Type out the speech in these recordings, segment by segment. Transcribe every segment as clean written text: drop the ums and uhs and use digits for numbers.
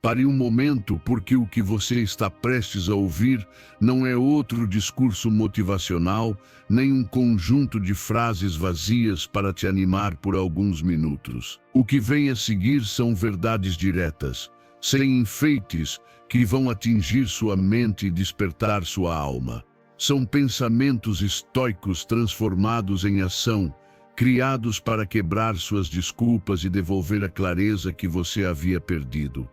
Pare um momento, porque o que você está prestes a ouvir não é outro discurso motivacional, nem um conjunto de frases vazias para te animar por alguns minutos. O que vem a seguir são verdades diretas, sem enfeites, que vão atingir sua mente e despertar sua alma. São pensamentos estoicos transformados em ação, criados para quebrar suas desculpas e devolver a clareza que você havia perdido.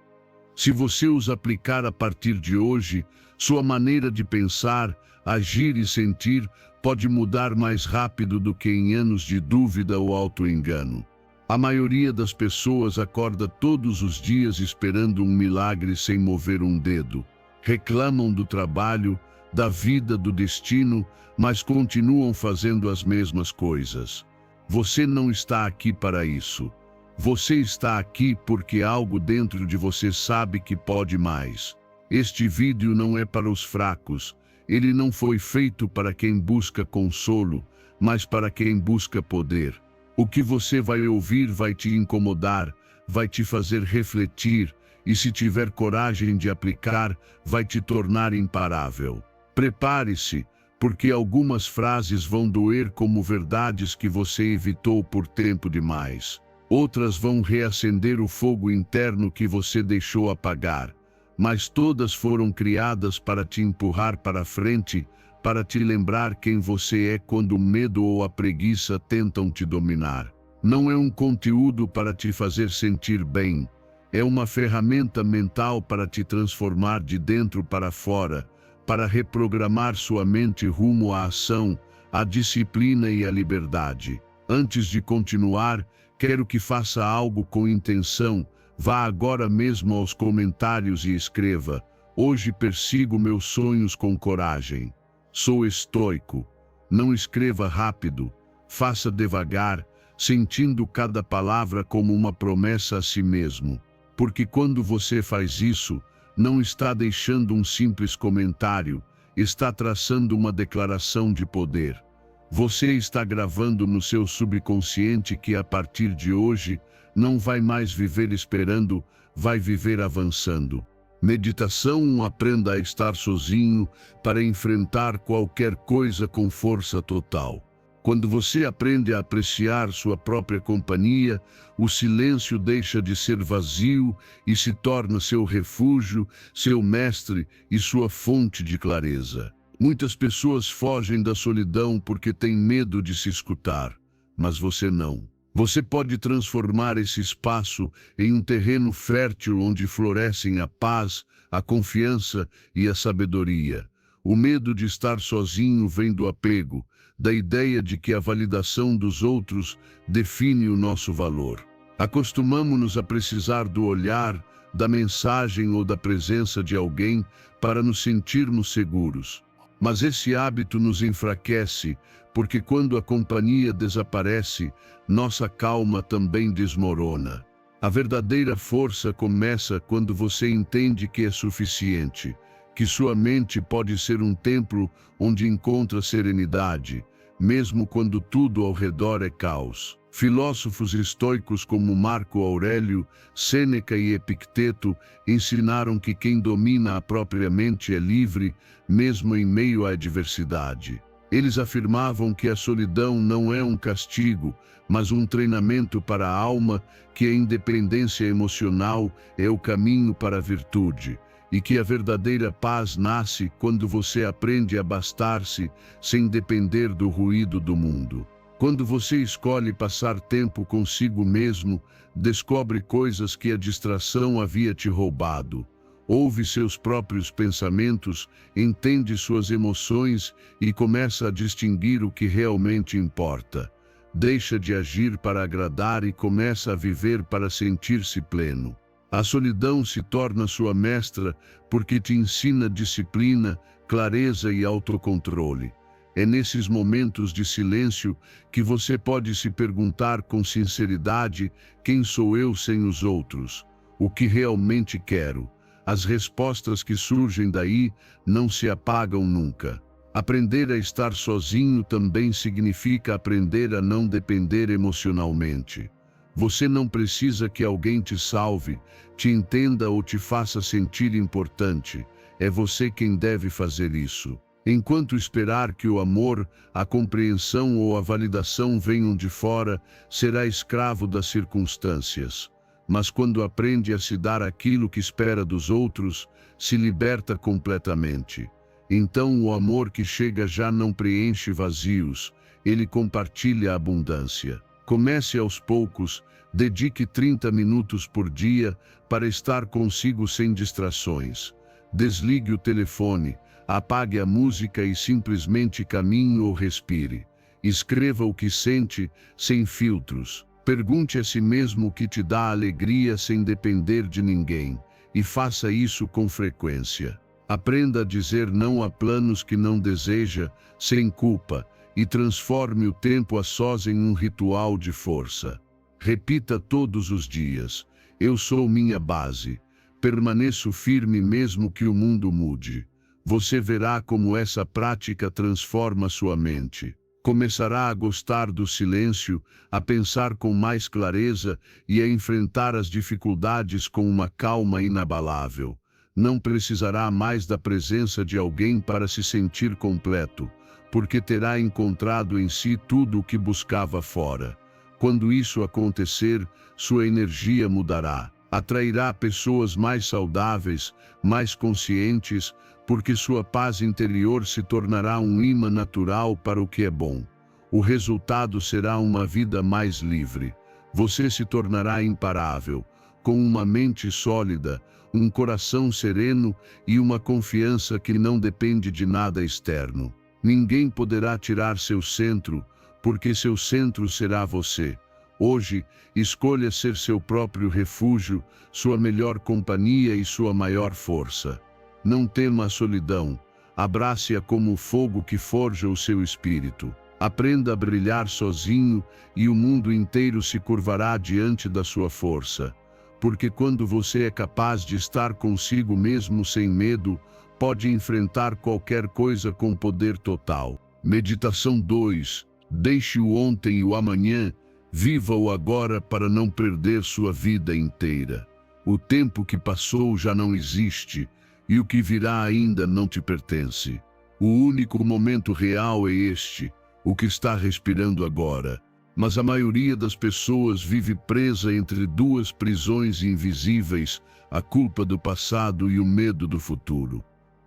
Se você os aplicar a partir de hoje, sua maneira de pensar, agir e sentir pode mudar mais rápido do que em anos de dúvida ou auto-engano. A maioria das pessoas acorda todos os dias esperando um milagre sem mover um dedo. Reclamam do trabalho, da vida, do destino, mas continuam fazendo as mesmas coisas. Você não está aqui para isso. Você está aqui porque algo dentro de você sabe que pode mais. Este vídeo não é para os fracos. Ele não foi feito para quem busca consolo, mas para quem busca poder. O que você vai ouvir vai te incomodar, vai te fazer refletir, e se tiver coragem de aplicar, vai te tornar imparável. Prepare-se, porque algumas frases vão doer como verdades que você evitou por tempo demais. Outras vão reacender o fogo interno que você deixou apagar, mas todas foram criadas para te empurrar para frente, para te lembrar quem você é quando o medo ou a preguiça tentam te dominar. Não é um conteúdo para te fazer sentir bem, é uma ferramenta mental para te transformar de dentro para fora, para reprogramar sua mente rumo à ação, à disciplina e à liberdade. Antes de continuar, quero que faça algo com intenção. Vá agora mesmo aos comentários e escreva: hoje persigo meus sonhos com coragem. Sou estoico. Não escreva rápido, faça devagar, sentindo cada palavra como uma promessa a si mesmo. Porque quando você faz isso, não está deixando um simples comentário, está traçando uma declaração de poder. Você está gravando no seu subconsciente que a partir de hoje não vai mais viver esperando, vai viver avançando. Meditação: aprenda a estar sozinho para enfrentar qualquer coisa com força total. Quando você aprende a apreciar sua própria companhia, o silêncio deixa de ser vazio e se torna seu refúgio, seu mestre e sua fonte de clareza. Muitas pessoas fogem da solidão porque têm medo de se escutar, mas você não. Você pode transformar esse espaço em um terreno fértil onde florescem a paz, a confiança e a sabedoria. O medo de estar sozinho vem do apego, da ideia de que a validação dos outros define o nosso valor. Acostumamo-nos a precisar do olhar, da mensagem ou da presença de alguém para nos sentirmos seguros. Mas esse hábito nos enfraquece, porque quando a companhia desaparece, nossa calma também desmorona. A verdadeira força começa quando você entende que é suficiente, que sua mente pode ser um templo onde encontra serenidade, mesmo quando tudo ao redor é caos. Filósofos estoicos como Marco Aurélio, Sêneca e Epicteto ensinaram que quem domina a própria mente é livre, mesmo em meio à adversidade. Eles afirmavam que a solidão não é um castigo, mas um treinamento para a alma, que a independência emocional é o caminho para a virtude, e que a verdadeira paz nasce quando você aprende a bastar-se sem depender do ruído do mundo. Quando você escolhe passar tempo consigo mesmo, descobre coisas que a distração havia te roubado. Ouve seus próprios pensamentos, entende suas emoções e começa a distinguir o que realmente importa. Deixa de agir para agradar e começa a viver para sentir-se pleno. A solidão se torna sua mestra porque te ensina disciplina, clareza e autocontrole. É nesses momentos de silêncio que você pode se perguntar com sinceridade: quem sou eu sem os outros? O que realmente quero? As respostas que surgem daí não se apagam nunca. Aprender a estar sozinho também significa aprender a não depender emocionalmente. Você não precisa que alguém te salve, te entenda ou te faça sentir importante. É você quem deve fazer isso. Enquanto esperar que o amor, a compreensão ou a validação venham de fora, será escravo das circunstâncias. Mas quando aprende a se dar aquilo que espera dos outros, se liberta completamente. Então o amor que chega já não preenche vazios, ele compartilha a abundância. Comece aos poucos, dedique 30 minutos por dia para estar consigo sem distrações. Desligue o telefone, apague a música e simplesmente caminhe ou respire. Escreva o que sente, sem filtros. Pergunte a si mesmo o que te dá alegria sem depender de ninguém, e faça isso com frequência. Aprenda a dizer não a planos que não deseja, sem culpa, e transforme o tempo a sós em um ritual de força. Repita todos os dias: eu sou minha base. Permaneço firme mesmo que o mundo mude. Você verá como essa prática transforma sua mente. Começará a gostar do silêncio, a pensar com mais clareza e a enfrentar as dificuldades com uma calma inabalável. Não precisará mais da presença de alguém para se sentir completo, porque terá encontrado em si tudo o que buscava fora. Quando isso acontecer, sua energia mudará. Atrairá pessoas mais saudáveis, mais conscientes, porque sua paz interior se tornará um imã natural para o que é bom. O resultado será uma vida mais livre. Você se tornará imparável, com uma mente sólida, um coração sereno e uma confiança que não depende de nada externo. Ninguém poderá tirar seu centro, porque seu centro será você. Hoje, escolha ser seu próprio refúgio, sua melhor companhia e sua maior força. Não tema a solidão, abrace-a como o fogo que forja o seu espírito. Aprenda a brilhar sozinho e o mundo inteiro se curvará diante da sua força. Porque quando você é capaz de estar consigo mesmo sem medo, pode enfrentar qualquer coisa com poder total. Meditação 2. Deixe o ontem e o amanhã, viva o agora para não perder sua vida inteira. O tempo que passou já não existe, e o que virá ainda não te pertence. O único momento real é este, o que está respirando agora. Mas a maioria das pessoas vive presa entre duas prisões invisíveis, a culpa do passado e o medo do futuro.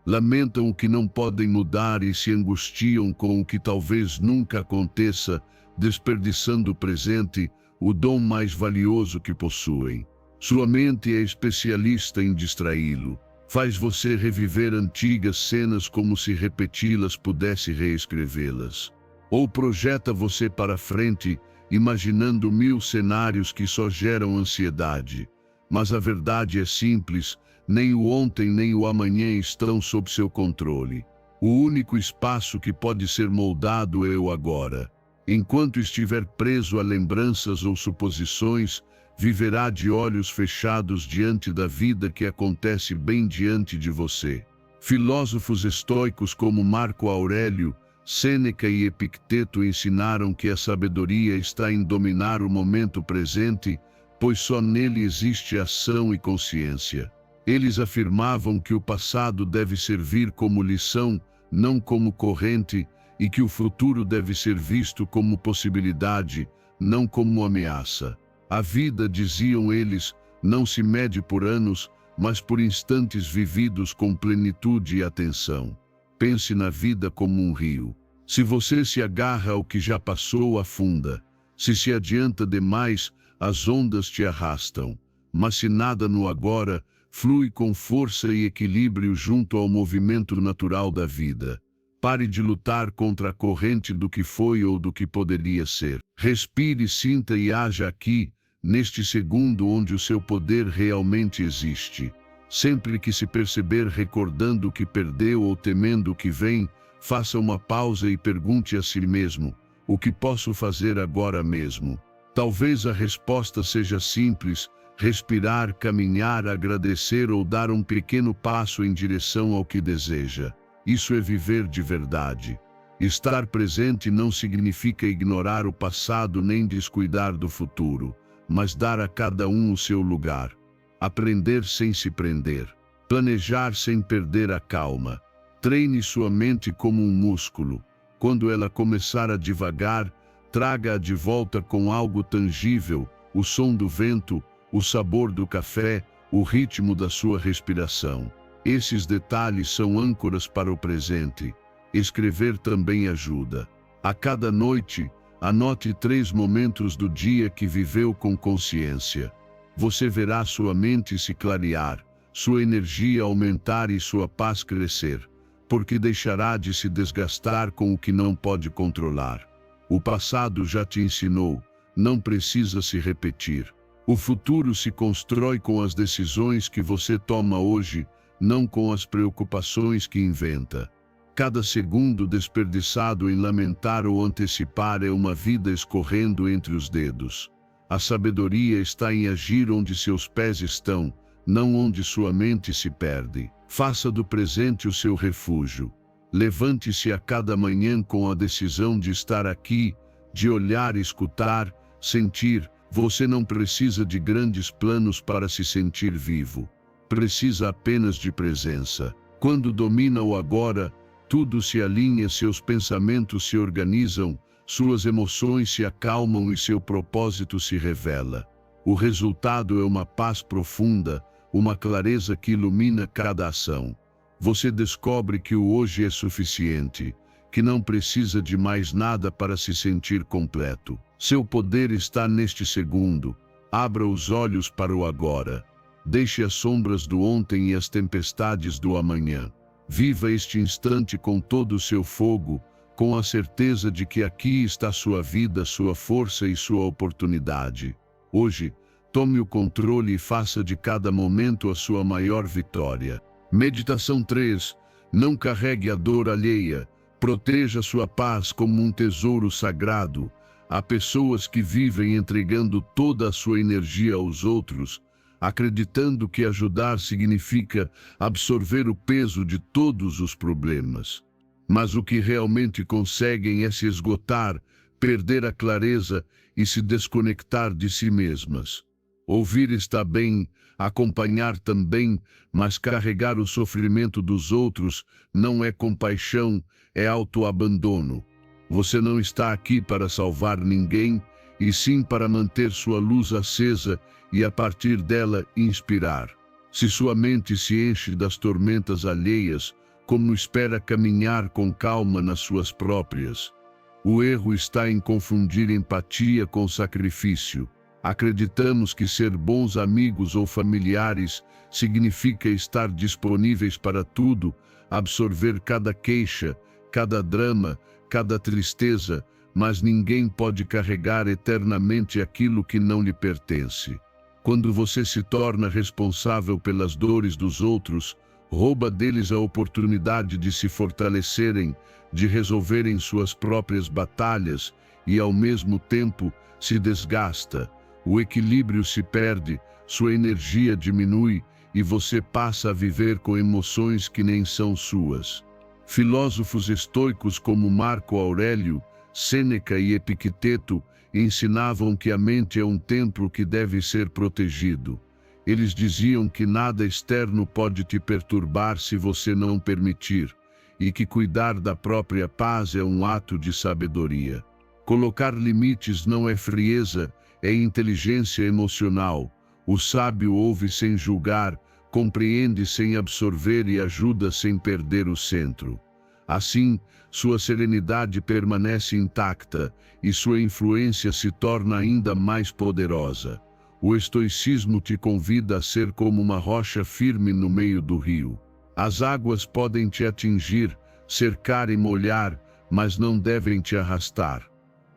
Lamentam o que não podem mudar e se angustiam com o que talvez nunca aconteça, desperdiçando o presente, o dom mais valioso que possuem. Sua mente é especialista em distraí-lo. Faz você reviver antigas cenas como se repeti-las pudesse reescrevê-las. Ou projeta você para frente, imaginando 1000 cenários que só geram ansiedade. Mas a verdade é simples, nem o ontem nem o amanhã estão sob seu controle. O único espaço que pode ser moldado é o agora. Enquanto estiver preso a lembranças ou suposições, viverá de olhos fechados diante da vida que acontece bem diante de você. Filósofos estoicos como Marco Aurélio, Sêneca e Epicteto ensinaram que a sabedoria está em dominar o momento presente, pois só nele existe ação e consciência. Eles afirmavam que o passado deve servir como lição, não como corrente, e que o futuro deve ser visto como possibilidade, não como ameaça. A vida, diziam eles, não se mede por anos, mas por instantes vividos com plenitude e atenção. Pense na vida como um rio. Se você se agarra ao que já passou, afunda. Se adianta demais, as ondas te arrastam. Mas se nada no agora, flui com força e equilíbrio junto ao movimento natural da vida. Pare de lutar contra a corrente do que foi ou do que poderia ser. Respire, sinta e haja aqui, neste segundo onde o seu poder realmente existe. Sempre que se perceber recordando o que perdeu ou temendo o que vem, faça uma pausa e pergunte a si mesmo: o que posso fazer agora mesmo? Talvez a resposta seja simples: respirar, caminhar, agradecer ou dar um pequeno passo em direção ao que deseja. Isso é viver de verdade. Estar presente não significa ignorar o passado nem descuidar do futuro, mas dar a cada um o seu lugar. Aprender sem se prender. Planejar sem perder a calma. Treine sua mente como um músculo. Quando ela começar a divagar, traga-a de volta com algo tangível, o som do vento, o sabor do café, o ritmo da sua respiração. Esses detalhes são âncoras para o presente. Escrever também ajuda. A cada noite, anote 3 momentos do dia que viveu com consciência. Você verá sua mente se clarear, sua energia aumentar e sua paz crescer, porque deixará de se desgastar com o que não pode controlar. O passado já te ensinou, não precisa se repetir. O futuro se constrói com as decisões que você toma hoje, não com as preocupações que inventa. Cada segundo desperdiçado em lamentar ou antecipar é uma vida escorrendo entre os dedos. A sabedoria está em agir onde seus pés estão, não onde sua mente se perde. Faça do presente o seu refúgio. Levante-se a cada manhã com a decisão de estar aqui, de olhar, escutar, sentir. Você não precisa de grandes planos para se sentir vivo. Precisa apenas de presença. Quando domina o agora, tudo se alinha, seus pensamentos se organizam, suas emoções se acalmam e seu propósito se revela. O resultado é uma paz profunda, uma clareza que ilumina cada ação. Você descobre que o hoje é suficiente, que não precisa de mais nada para se sentir completo. Seu poder está neste segundo. Abra os olhos para o agora. Deixe as sombras do ontem e as tempestades do amanhã. Viva este instante com todo o seu fogo, com a certeza de que aqui está sua vida, sua força e sua oportunidade. Hoje, tome o controle e faça de cada momento a sua maior vitória. Meditação 3. Não carregue a dor alheia. Proteja sua paz como um tesouro sagrado. Há pessoas que vivem entregando toda a sua energia aos outros, acreditando que ajudar significa absorver o peso de todos os problemas. Mas o que realmente conseguem é se esgotar, perder a clareza e se desconectar de si mesmas. Ouvir está bem, acompanhar também, mas carregar o sofrimento dos outros não é compaixão, é autoabandono. Você não está aqui para salvar ninguém, e sim para manter sua luz acesa e a partir dela inspirar. Se sua mente se enche das tormentas alheias, como espera caminhar com calma nas suas próprias? O erro está em confundir empatia com sacrifício. Acreditamos que ser bons amigos ou familiares significa estar disponíveis para tudo, absorver cada queixa, cada drama, cada tristeza, mas ninguém pode carregar eternamente aquilo que não lhe pertence. Quando você se torna responsável pelas dores dos outros, rouba deles a oportunidade de se fortalecerem, de resolverem suas próprias batalhas e, ao mesmo tempo, se desgasta. O equilíbrio se perde, sua energia diminui e você passa a viver com emoções que nem são suas. Filósofos estoicos como Marco Aurélio, Sêneca e Epicteto ensinavam que a mente é um templo que deve ser protegido. Eles diziam que nada externo pode te perturbar se você não permitir, e que cuidar da própria paz é um ato de sabedoria. Colocar limites não é frieza, é inteligência emocional. O sábio ouve sem julgar, compreende sem absorver e ajuda sem perder o centro. Assim, sua serenidade permanece intacta e sua influência se torna ainda mais poderosa. O estoicismo te convida a ser como uma rocha firme no meio do rio. As águas podem te atingir, cercar e molhar, mas não devem te arrastar.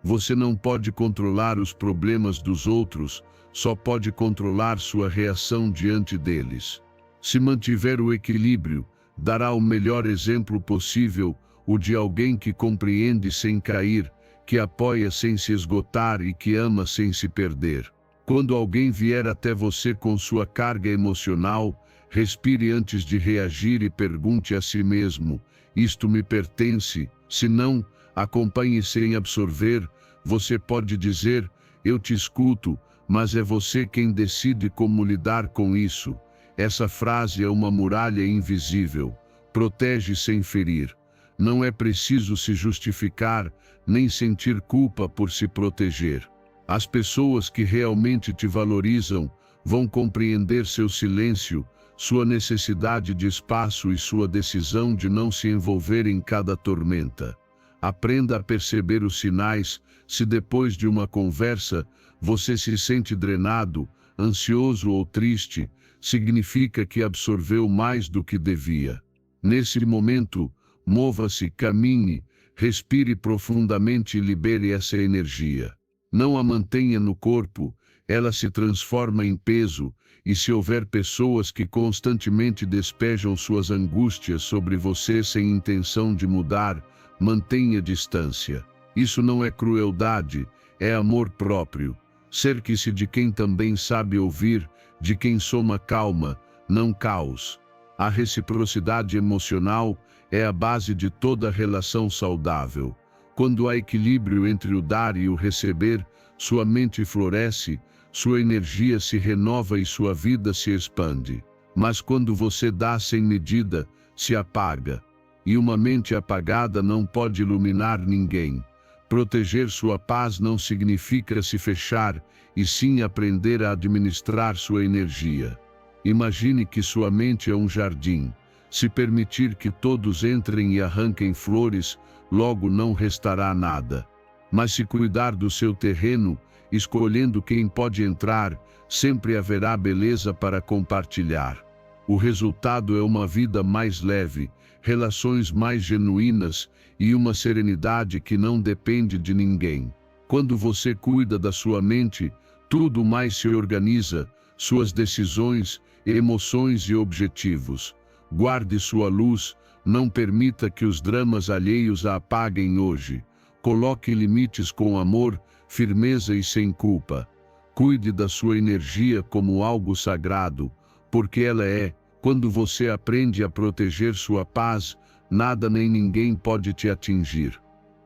Você não pode controlar os problemas dos outros, só pode controlar sua reação diante deles. Se mantiver o equilíbrio, dará o melhor exemplo possível, o de alguém que compreende sem cair, que apoia sem se esgotar e que ama sem se perder. Quando alguém vier até você com sua carga emocional, respire antes de reagir e pergunte a si mesmo: isto me pertence? Se não, acompanhe sem absorver. Você pode dizer: eu te escuto, mas é você quem decide como lidar com isso. Essa frase é uma muralha invisível, protege sem ferir. Não é preciso se justificar, nem sentir culpa por se proteger. As pessoas que realmente te valorizam vão compreender seu silêncio, sua necessidade de espaço e sua decisão de não se envolver em cada tormenta. Aprenda a perceber os sinais. Se depois de uma conversa você se sente drenado, ansioso ou triste, significa que absorveu mais do que devia. Nesse momento, mova-se, caminhe, respire profundamente e libere essa energia. Não a mantenha no corpo, ela se transforma em peso, e se houver pessoas que constantemente despejam suas angústias sobre você sem intenção de mudar, mantenha distância. Isso não é crueldade, é amor próprio. Cerque-se de quem também sabe ouvir, de quem soma calma, não caos. A reciprocidade emocional é a base de toda relação saudável. Quando há equilíbrio entre o dar e o receber, sua mente floresce, sua energia se renova e sua vida se expande. Mas quando você dá sem medida, se apaga. E uma mente apagada não pode iluminar ninguém. Proteger sua paz não significa se fechar, e sim aprender a administrar sua energia. Imagine que sua mente é um jardim. Se permitir que todos entrem e arranquem flores, logo não restará nada. Mas se cuidar do seu terreno, escolhendo quem pode entrar, sempre haverá beleza para compartilhar. O resultado é uma vida mais leve, relações mais genuínas e uma serenidade que não depende de ninguém. Quando você cuida da sua mente, tudo mais se organiza, suas decisões, emoções e objetivos. Guarde sua luz, não permita que os dramas alheios a apaguem hoje. Coloque limites com amor, firmeza e sem culpa. Cuide da sua energia como algo sagrado, porque ela é. Quando você aprende a proteger sua paz, nada nem ninguém pode te atingir.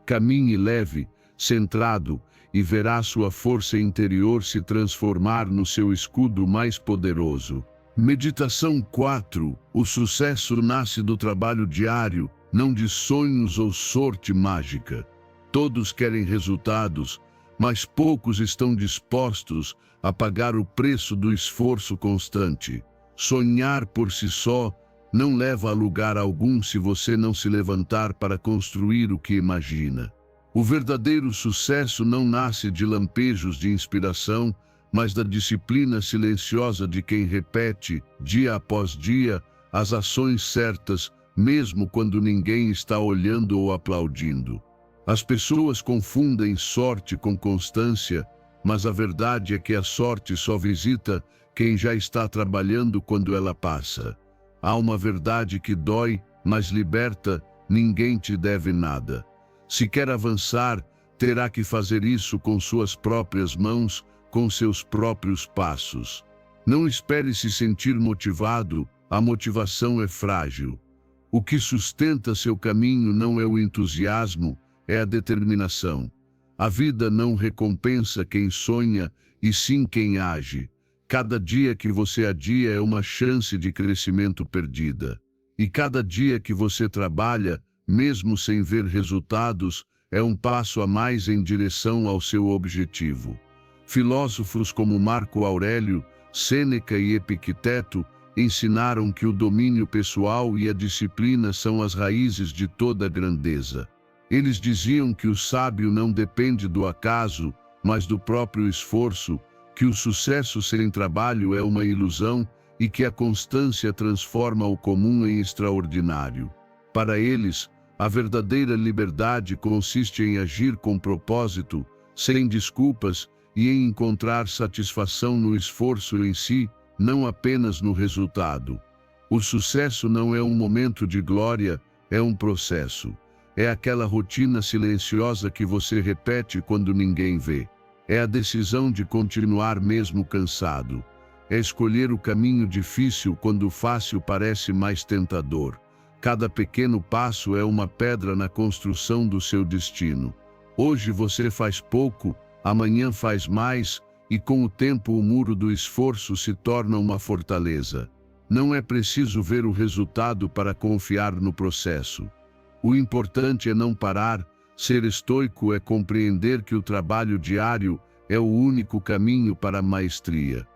Caminhe leve, centrado, e verá sua força interior se transformar no seu escudo mais poderoso. Meditação 4. O sucesso nasce do trabalho diário, não de sonhos ou sorte mágica. Todos querem resultados, mas poucos estão dispostos a pagar o preço do esforço constante. Sonhar por si só não leva a lugar algum se você não se levantar para construir o que imagina. O verdadeiro sucesso não nasce de lampejos de inspiração, mas da disciplina silenciosa de quem repete, dia após dia, as ações certas, mesmo quando ninguém está olhando ou aplaudindo. As pessoas confundem sorte com constância, mas a verdade é que a sorte só visita quem já está trabalhando quando ela passa. Há uma verdade que dói, mas liberta: ninguém te deve nada. Se quer avançar, terá que fazer isso com suas próprias mãos, com seus próprios passos. Não espere se sentir motivado, a motivação é frágil. O que sustenta seu caminho não é o entusiasmo, é a determinação. A vida não recompensa quem sonha, e sim quem age. Cada dia que você adia é uma chance de crescimento perdida. E cada dia que você trabalha, mesmo sem ver resultados, é um passo a mais em direção ao seu objetivo. Filósofos como Marco Aurélio, Sêneca e Epicteto ensinaram que o domínio pessoal e a disciplina são as raízes de toda grandeza. Eles diziam que o sábio não depende do acaso, mas do próprio esforço, que o sucesso sem trabalho é uma ilusão e que a constância transforma o comum em extraordinário. Para eles, a verdadeira liberdade consiste em agir com propósito, sem desculpas, e em encontrar satisfação no esforço em si, não apenas no resultado. O sucesso não é um momento de glória, é um processo. É aquela rotina silenciosa que você repete quando ninguém vê. É a decisão de continuar mesmo cansado. É escolher o caminho difícil quando o fácil parece mais tentador. Cada pequeno passo é uma pedra na construção do seu destino. Hoje você faz pouco, amanhã faz mais, e com o tempo o muro do esforço se torna uma fortaleza. Não é preciso ver o resultado para confiar no processo. O importante é não parar. Ser estoico é compreender que o trabalho diário é o único caminho para a maestria.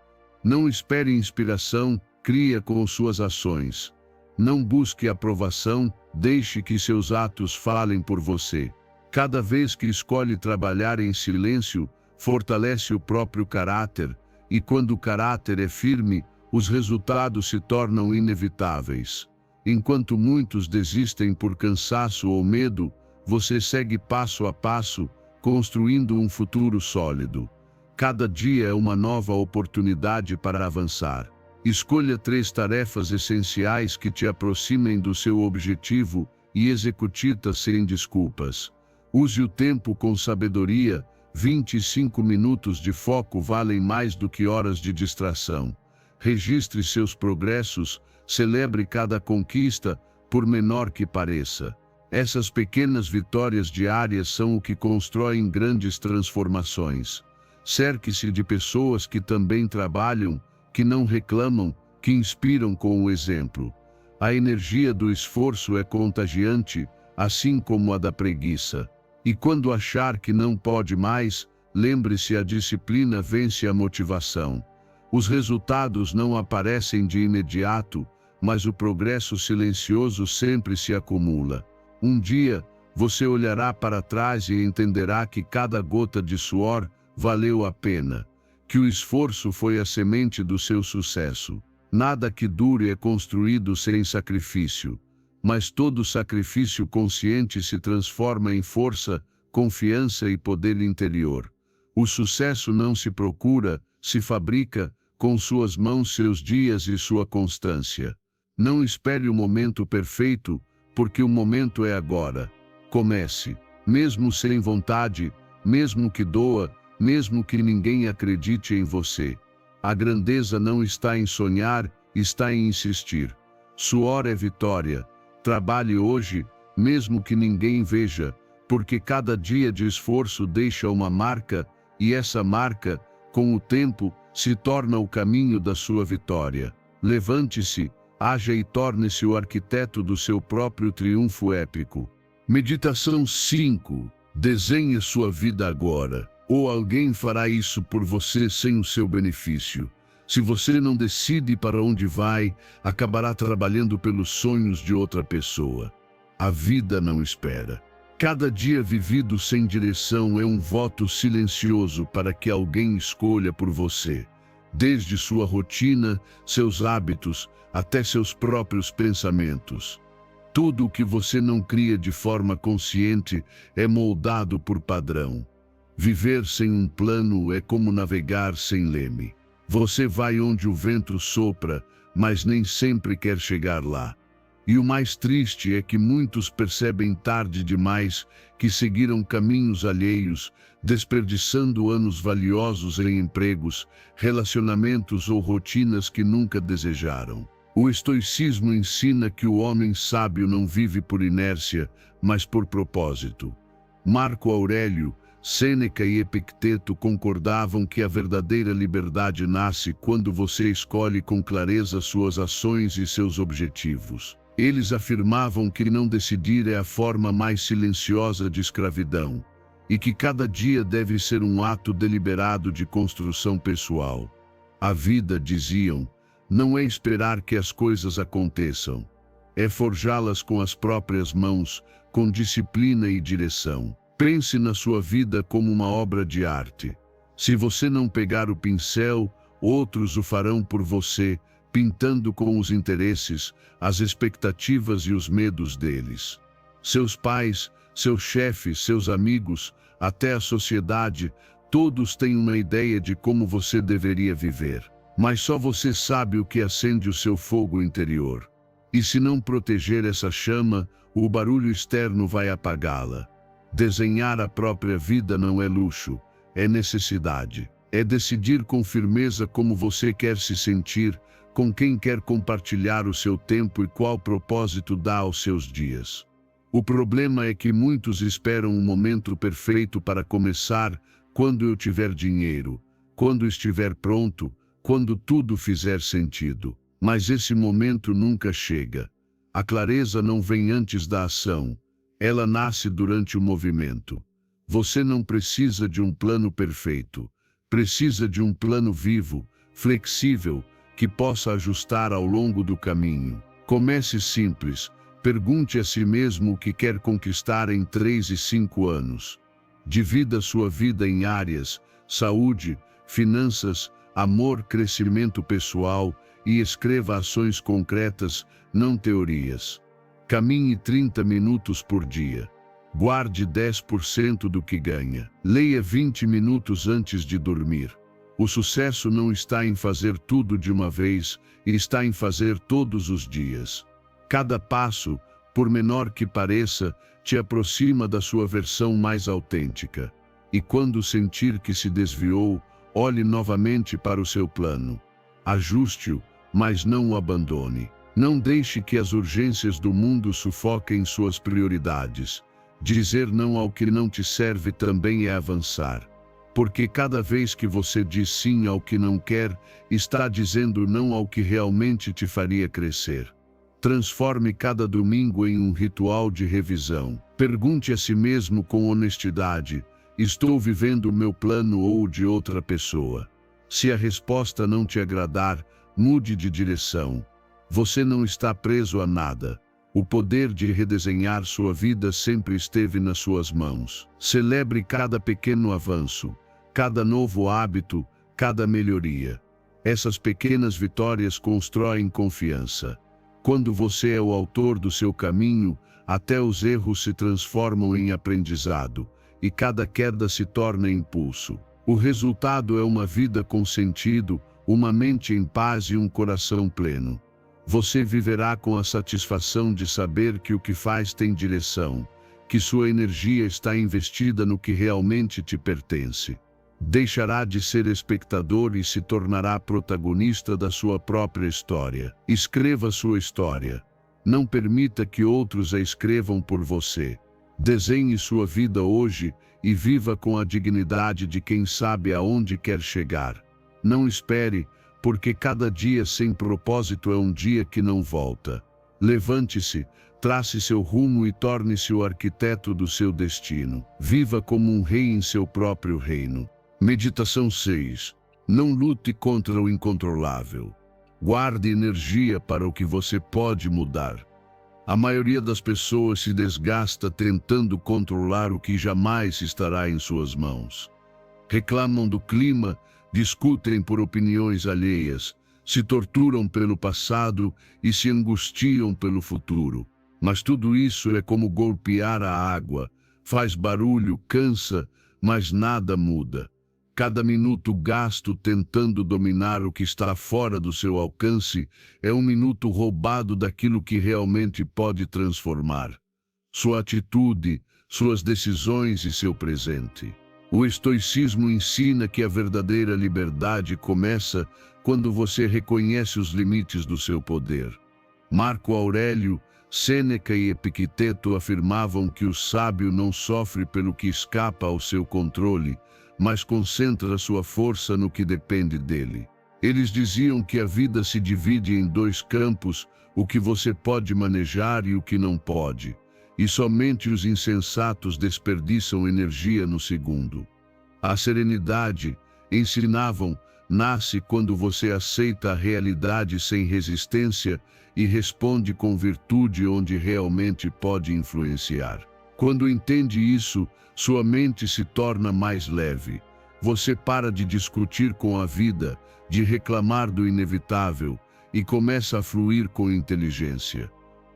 Não espere inspiração, cria com suas ações. Não busque aprovação, deixe que seus atos falem por você. Cada vez que escolhe trabalhar em silêncio, fortalece o próprio caráter, e quando o caráter é firme, os resultados se tornam inevitáveis. Enquanto muitos desistem por cansaço ou medo, você segue passo a passo, construindo um futuro sólido. Cada dia é uma nova oportunidade para avançar. Escolha 3 tarefas essenciais que te aproximem do seu objetivo e execute-as sem desculpas. Use o tempo com sabedoria. 25 minutos de foco valem mais do que horas de distração. Registre seus progressos, celebre cada conquista, por menor que pareça. Essas pequenas vitórias diárias são o que constroem grandes transformações. Cerque-se de pessoas que também trabalham, que não reclamam, que inspiram com o exemplo. A energia do esforço é contagiante, assim como a da preguiça. E quando achar que não pode mais, lembre-se: a disciplina vence a motivação. Os resultados não aparecem de imediato, mas o progresso silencioso sempre se acumula. Um dia, você olhará para trás e entenderá que cada gota de suor valeu a pena, que o esforço foi a semente do seu sucesso. Nada que dure é construído sem sacrifício, mas todo sacrifício consciente se transforma em força, confiança e poder interior. O sucesso não se procura, se fabrica, com suas mãos, seus dias e sua constância. Não espere o momento perfeito, porque o momento é agora. Comece, mesmo sem vontade, mesmo que doa, mesmo que ninguém acredite em você. A grandeza não está em sonhar, está em insistir. Suor é vitória. Trabalhe hoje, mesmo que ninguém veja, porque cada dia de esforço deixa uma marca, e essa marca, com o tempo, se torna o caminho da sua vitória. Levante-se, haja e torne-se o arquiteto do seu próprio triunfo épico. Meditação 5. Desenhe sua vida agora, ou alguém fará isso por você sem o seu benefício. Se você não decide para onde vai, acabará trabalhando pelos sonhos de outra pessoa. A vida não espera. Cada dia vivido sem direção é um voto silencioso para que alguém escolha por você. Desde sua rotina, seus hábitos, até seus próprios pensamentos. Tudo o que você não cria de forma consciente é moldado por padrão. Viver sem um plano é como navegar sem leme. Você vai onde o vento sopra, mas nem sempre quer chegar lá. E o mais triste é que muitos percebem tarde demais que seguiram caminhos alheios, desperdiçando anos valiosos em empregos, relacionamentos ou rotinas que nunca desejaram. O estoicismo ensina que o homem sábio não vive por inércia, mas por propósito. Marco Aurélio, Sêneca e Epicteto concordavam que a verdadeira liberdade nasce quando você escolhe com clareza suas ações e seus objetivos. Eles afirmavam que não decidir é a forma mais silenciosa de escravidão, e que cada dia deve ser um ato deliberado de construção pessoal. A vida, diziam, não é esperar que as coisas aconteçam, é forjá-las com as próprias mãos, com disciplina e direção. Pense na sua vida como uma obra de arte. Se você não pegar o pincel, outros o farão por você, pintando com os interesses, as expectativas e os medos deles. Seus pais, seus chefes, seus amigos, até a sociedade, todos têm uma ideia de como você deveria viver. Mas só você sabe o que acende o seu fogo interior. E se não proteger essa chama, o barulho externo vai apagá-la. Desenhar a própria vida não é luxo, é necessidade. É decidir com firmeza como você quer se sentir, com quem quer compartilhar o seu tempo e qual propósito dá aos seus dias. O problema é que muitos esperam um momento perfeito para começar, quando eu tiver dinheiro, quando estiver pronto, quando tudo fizer sentido. Mas esse momento nunca chega. A clareza não vem antes da ação. Ela nasce durante o movimento. Você não precisa de um plano perfeito. Precisa de um plano vivo, flexível, que possa ajustar ao longo do caminho. Comece simples. Pergunte a si mesmo o que quer conquistar em 3 e 5 anos. Divida sua vida em áreas: saúde, finanças, amor, crescimento pessoal, e escreva ações concretas, não teorias. Caminhe 30 minutos por dia. Guarde 10% do que ganha. Leia 20 minutos antes de dormir. O sucesso não está em fazer tudo de uma vez, está em fazer todos os dias. Cada passo, por menor que pareça, te aproxima da sua versão mais autêntica. E quando sentir que se desviou, olhe novamente para o seu plano. Ajuste-o, mas não o abandone. Não deixe que as urgências do mundo sufoquem suas prioridades. Dizer não ao que não te serve também é avançar. Porque cada vez que você diz sim ao que não quer, está dizendo não ao que realmente te faria crescer. Transforme cada domingo em um ritual de revisão. Pergunte a si mesmo com honestidade: estou vivendo o meu plano ou o de outra pessoa? Se a resposta não te agradar, mude de direção. Você não está preso a nada. O poder de redesenhar sua vida sempre esteve nas suas mãos. Celebre cada pequeno avanço, cada novo hábito, cada melhoria. Essas pequenas vitórias constroem confiança. Quando você é o autor do seu caminho, até os erros se transformam em aprendizado, e cada queda se torna impulso. O resultado é uma vida com sentido, uma mente em paz e um coração pleno. Você viverá com a satisfação de saber que o que faz tem direção, que sua energia está investida no que realmente te pertence. Deixará de ser espectador e se tornará protagonista da sua própria história. Escreva sua história. Não permita que outros a escrevam por você. Desenhe sua vida hoje e viva com a dignidade de quem sabe aonde quer chegar. Não espere, porque cada dia sem propósito é um dia que não volta. Levante-se, trace seu rumo e torne-se o arquiteto do seu destino. Viva como um rei em seu próprio reino. Meditação 6. Não lute contra o incontrolável. Guarde energia para o que você pode mudar. A maioria das pessoas se desgasta tentando controlar o que jamais estará em suas mãos. Reclamam do clima, discutem por opiniões alheias, se torturam pelo passado e se angustiam pelo futuro. Mas tudo isso é como golpear a água, faz barulho, cansa, mas nada muda. Cada minuto gasto tentando dominar o que está fora do seu alcance é um minuto roubado daquilo que realmente pode transformar sua atitude, suas decisões e seu presente. O estoicismo ensina que a verdadeira liberdade começa quando você reconhece os limites do seu poder. Marco Aurélio, Sêneca e Epicteto afirmavam que o sábio não sofre pelo que escapa ao seu controle, mas concentra sua força no que depende dele. Eles diziam que a vida se divide em 2 campos, o que você pode manejar e o que não pode. E somente os insensatos desperdiçam energia no segundo. A serenidade, ensinavam, nasce quando você aceita a realidade sem resistência e responde com virtude onde realmente pode influenciar. Quando entende isso, sua mente se torna mais leve. Você para de discutir com a vida, de reclamar do inevitável e começa a fluir com inteligência.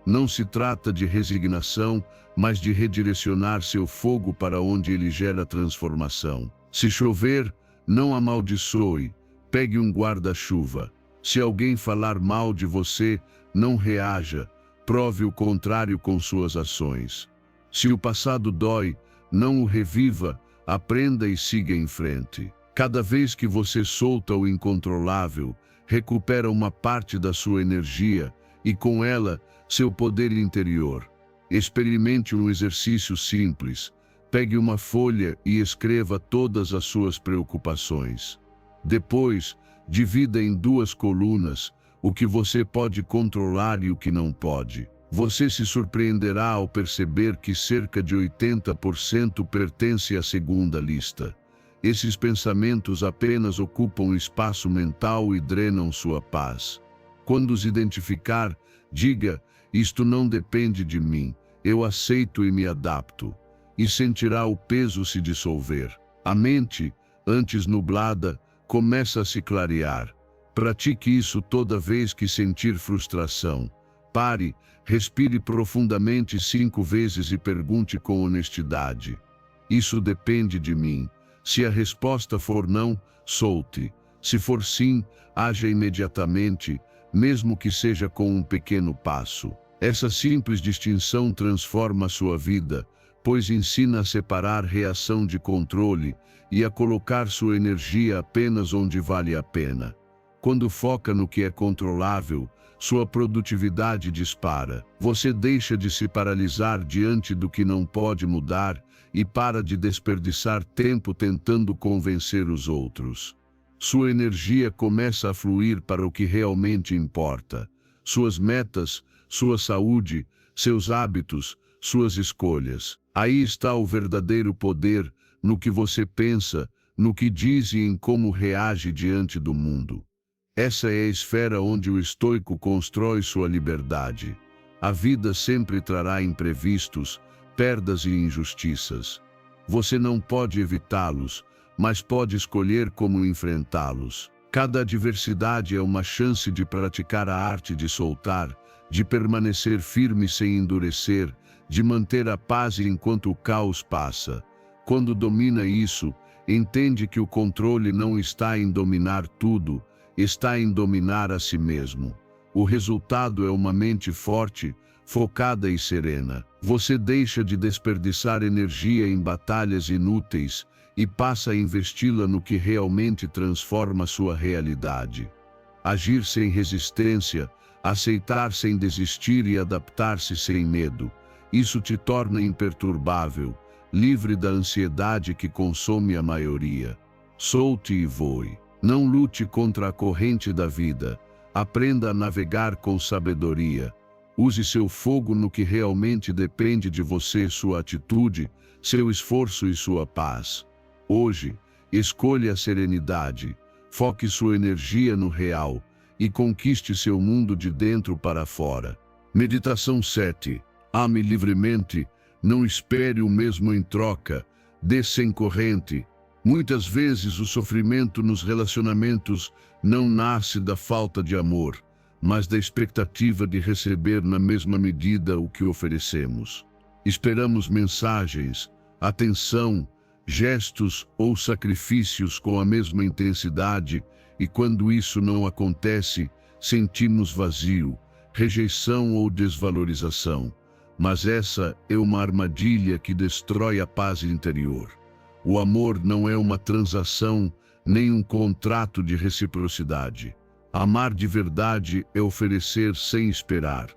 Não se trata de resignação, mas de redirecionar seu fogo para onde ele gera transformação. Se chover, não amaldiçoe, pegue um guarda-chuva. Se alguém falar mal de você, não reaja, prove o contrário com suas ações. Se o passado dói, não o reviva, aprenda e siga em frente. Cada vez que você solta o incontrolável, recupera uma parte da sua energia e, com ela, seu poder interior. Experimente um exercício simples. Pegue uma folha e escreva todas as suas preocupações. Depois, divida em duas colunas, o que você pode controlar e o que não pode. Você se surpreenderá ao perceber que cerca de 80% pertence à segunda lista. Esses pensamentos apenas ocupam espaço mental e drenam sua paz. Quando os identificar, diga: isto não depende de mim, eu aceito e me adapto. E sentirá o peso se dissolver. A mente, antes nublada, começa a se clarear. Pratique isso toda vez que sentir frustração. Pare, respire profundamente 5 vezes e pergunte com honestidade: isso depende de mim? Se a resposta for não, solte. Se for sim, haja imediatamente, mesmo que seja com um pequeno passo. Essa simples distinção transforma a sua vida, pois ensina a separar reação de controle e a colocar sua energia apenas onde vale a pena. Quando foca no que é controlável, sua produtividade dispara. Você deixa de se paralisar diante do que não pode mudar e para de desperdiçar tempo tentando convencer os outros. Sua energia começa a fluir para o que realmente importa: suas metas, sua saúde, seus hábitos, suas escolhas. Aí está o verdadeiro poder, no que você pensa, no que diz e em como reage diante do mundo. Essa é a esfera onde o estoico constrói sua liberdade. A vida sempre trará imprevistos, perdas e injustiças. Você não pode evitá-los, mas pode escolher como enfrentá-los. Cada adversidade é uma chance de praticar a arte de soltar, de permanecer firme sem endurecer, de manter a paz enquanto o caos passa. Quando domina isso, entende que o controle não está em dominar tudo, está em dominar a si mesmo. O resultado é uma mente forte, focada e serena. Você deixa de desperdiçar energia em batalhas inúteis e passa a investi-la no que realmente transforma sua realidade. Agir sem resistência, aceitar sem desistir e adaptar-se sem medo. Isso te torna imperturbável, livre da ansiedade que consome a maioria. Solte e voe. Não lute contra a corrente da vida. Aprenda a navegar com sabedoria. Use seu fogo no que realmente depende de você, sua atitude, seu esforço e sua paz. Hoje, escolha a serenidade, foque sua energia no real e conquiste seu mundo de dentro para fora. Meditação 7. Ame livremente, não espere o mesmo em troca, dê sem corrente. Muitas vezes o sofrimento nos relacionamentos não nasce da falta de amor, mas da expectativa de receber na mesma medida o que oferecemos. Esperamos mensagens, atenção, gestos ou sacrifícios com a mesma intensidade, e quando isso não acontece, sentimos vazio, rejeição ou desvalorização. Mas essa é uma armadilha que destrói a paz interior. O amor não é uma transação, nem um contrato de reciprocidade. Amar de verdade é oferecer sem esperar,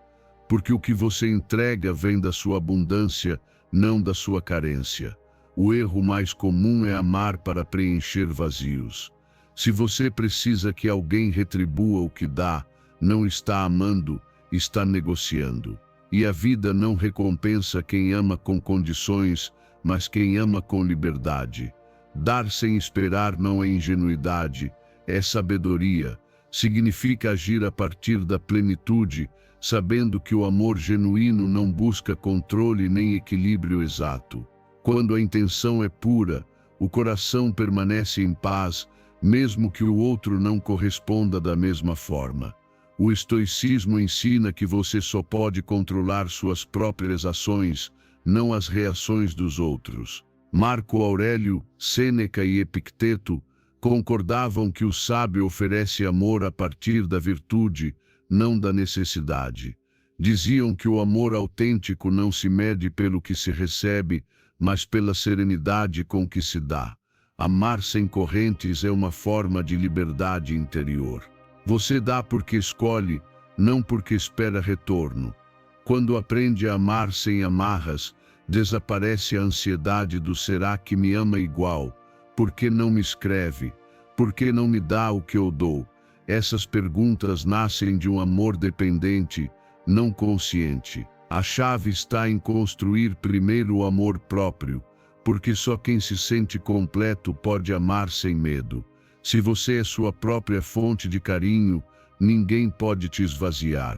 porque o que você entrega vem da sua abundância, não da sua carência. O erro mais comum é amar para preencher vazios. Se você precisa que alguém retribua o que dá, não está amando, está negociando. E a vida não recompensa quem ama com condições, mas quem ama com liberdade. Dar sem esperar não é ingenuidade, é sabedoria. Significa agir a partir da plenitude, sabendo que o amor genuíno não busca controle nem equilíbrio exato. Quando a intenção é pura, o coração permanece em paz, mesmo que o outro não corresponda da mesma forma. O estoicismo ensina que você só pode controlar suas próprias ações, não as reações dos outros. Marco Aurélio, Sêneca e Epicteto concordavam que o sábio oferece amor a partir da virtude, não da necessidade. Diziam que o amor autêntico não se mede pelo que se recebe, mas pela serenidade com que se dá. Amar sem correntes é uma forma de liberdade interior. Você dá porque escolhe, não porque espera retorno. Quando aprende a amar sem amarras, desaparece a ansiedade do será que me ama igual, por que não me escreve, Por que não me dá o que eu dou? Essas perguntas nascem de um amor dependente, não consciente. A chave está em construir primeiro o amor próprio, porque só quem se sente completo pode amar sem medo. Se você é sua própria fonte de carinho, ninguém pode te esvaziar.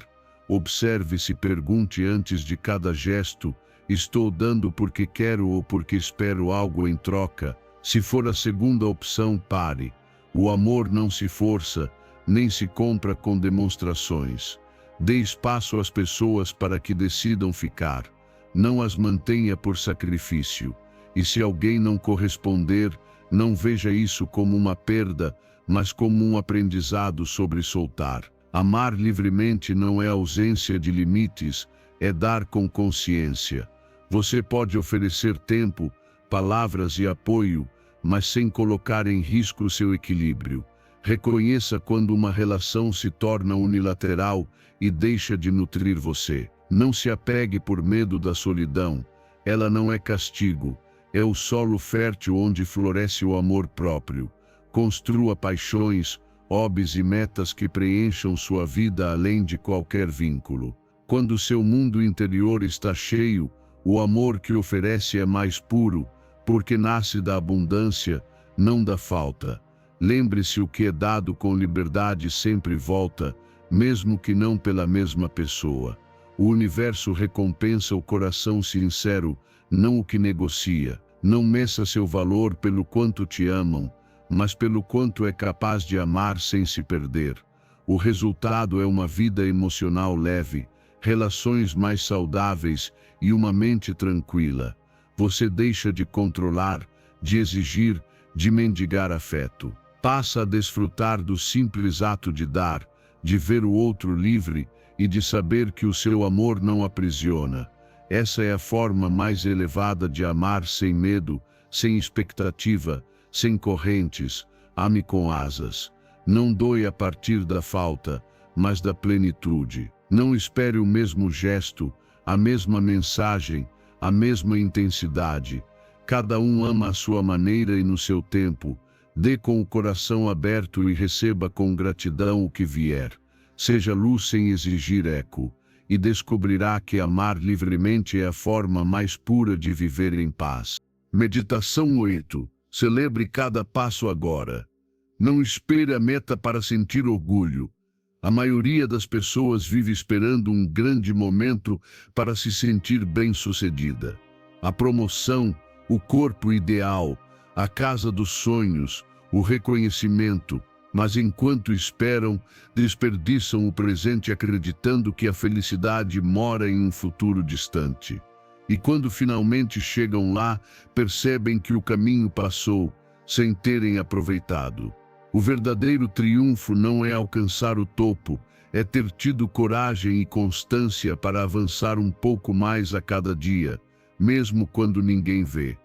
Observe-se e pergunte antes de cada gesto: estou dando porque quero ou porque espero algo em troca? Se for a segunda opção, pare. O amor não se força, nem se compra com demonstrações. Dê espaço às pessoas para que decidam ficar. Não as mantenha por sacrifício. E se alguém não corresponder, não veja isso como uma perda, mas como um aprendizado sobre soltar. Amar livremente não é ausência de limites, é dar com consciência. Você pode oferecer tempo, palavras e apoio, mas sem colocar em risco seu equilíbrio. Reconheça quando uma relação se torna unilateral e deixa de nutrir você. Não se apegue por medo da solidão. Ela não é castigo, é o solo fértil onde floresce o amor próprio. Construa paixões, hobbies e metas que preencham sua vida além de qualquer vínculo. Quando seu mundo interior está cheio, o amor que oferece é mais puro, porque nasce da abundância, não da falta. Lembre-se, o que é dado com liberdade sempre volta, mesmo que não pela mesma pessoa. O universo recompensa o coração sincero, não o que negocia. Não meça seu valor pelo quanto te amam, mas pelo quanto é capaz de amar sem se perder. O resultado é uma vida emocional leve, relações mais saudáveis e uma mente tranquila. Você deixa de controlar, de exigir, de mendigar afeto. Passa a desfrutar do simples ato de dar, de ver o outro livre e de saber que o seu amor não aprisiona. Essa é a forma mais elevada de amar sem medo, sem expectativa, sem correntes. Ame com asas. Não doe a partir da falta, mas da plenitude. Não espere o mesmo gesto, a mesma mensagem, a mesma intensidade. Cada um ama à sua maneira e no seu tempo. Dê com o coração aberto e receba com gratidão o que vier. Seja luz sem exigir eco, e descobrirá que amar livremente é a forma mais pura de viver em paz. Meditação 8. Celebre cada passo agora. Não espere a meta para sentir orgulho. A maioria das pessoas vive esperando um grande momento para se sentir bem-sucedida. A promoção, o corpo ideal, a casa dos sonhos, o reconhecimento, mas enquanto esperam, desperdiçam o presente acreditando que a felicidade mora em um futuro distante. E quando finalmente chegam lá, percebem que o caminho passou, sem terem aproveitado. O verdadeiro triunfo não é alcançar o topo, é ter tido coragem e constância para avançar um pouco mais a cada dia, mesmo quando ninguém vê.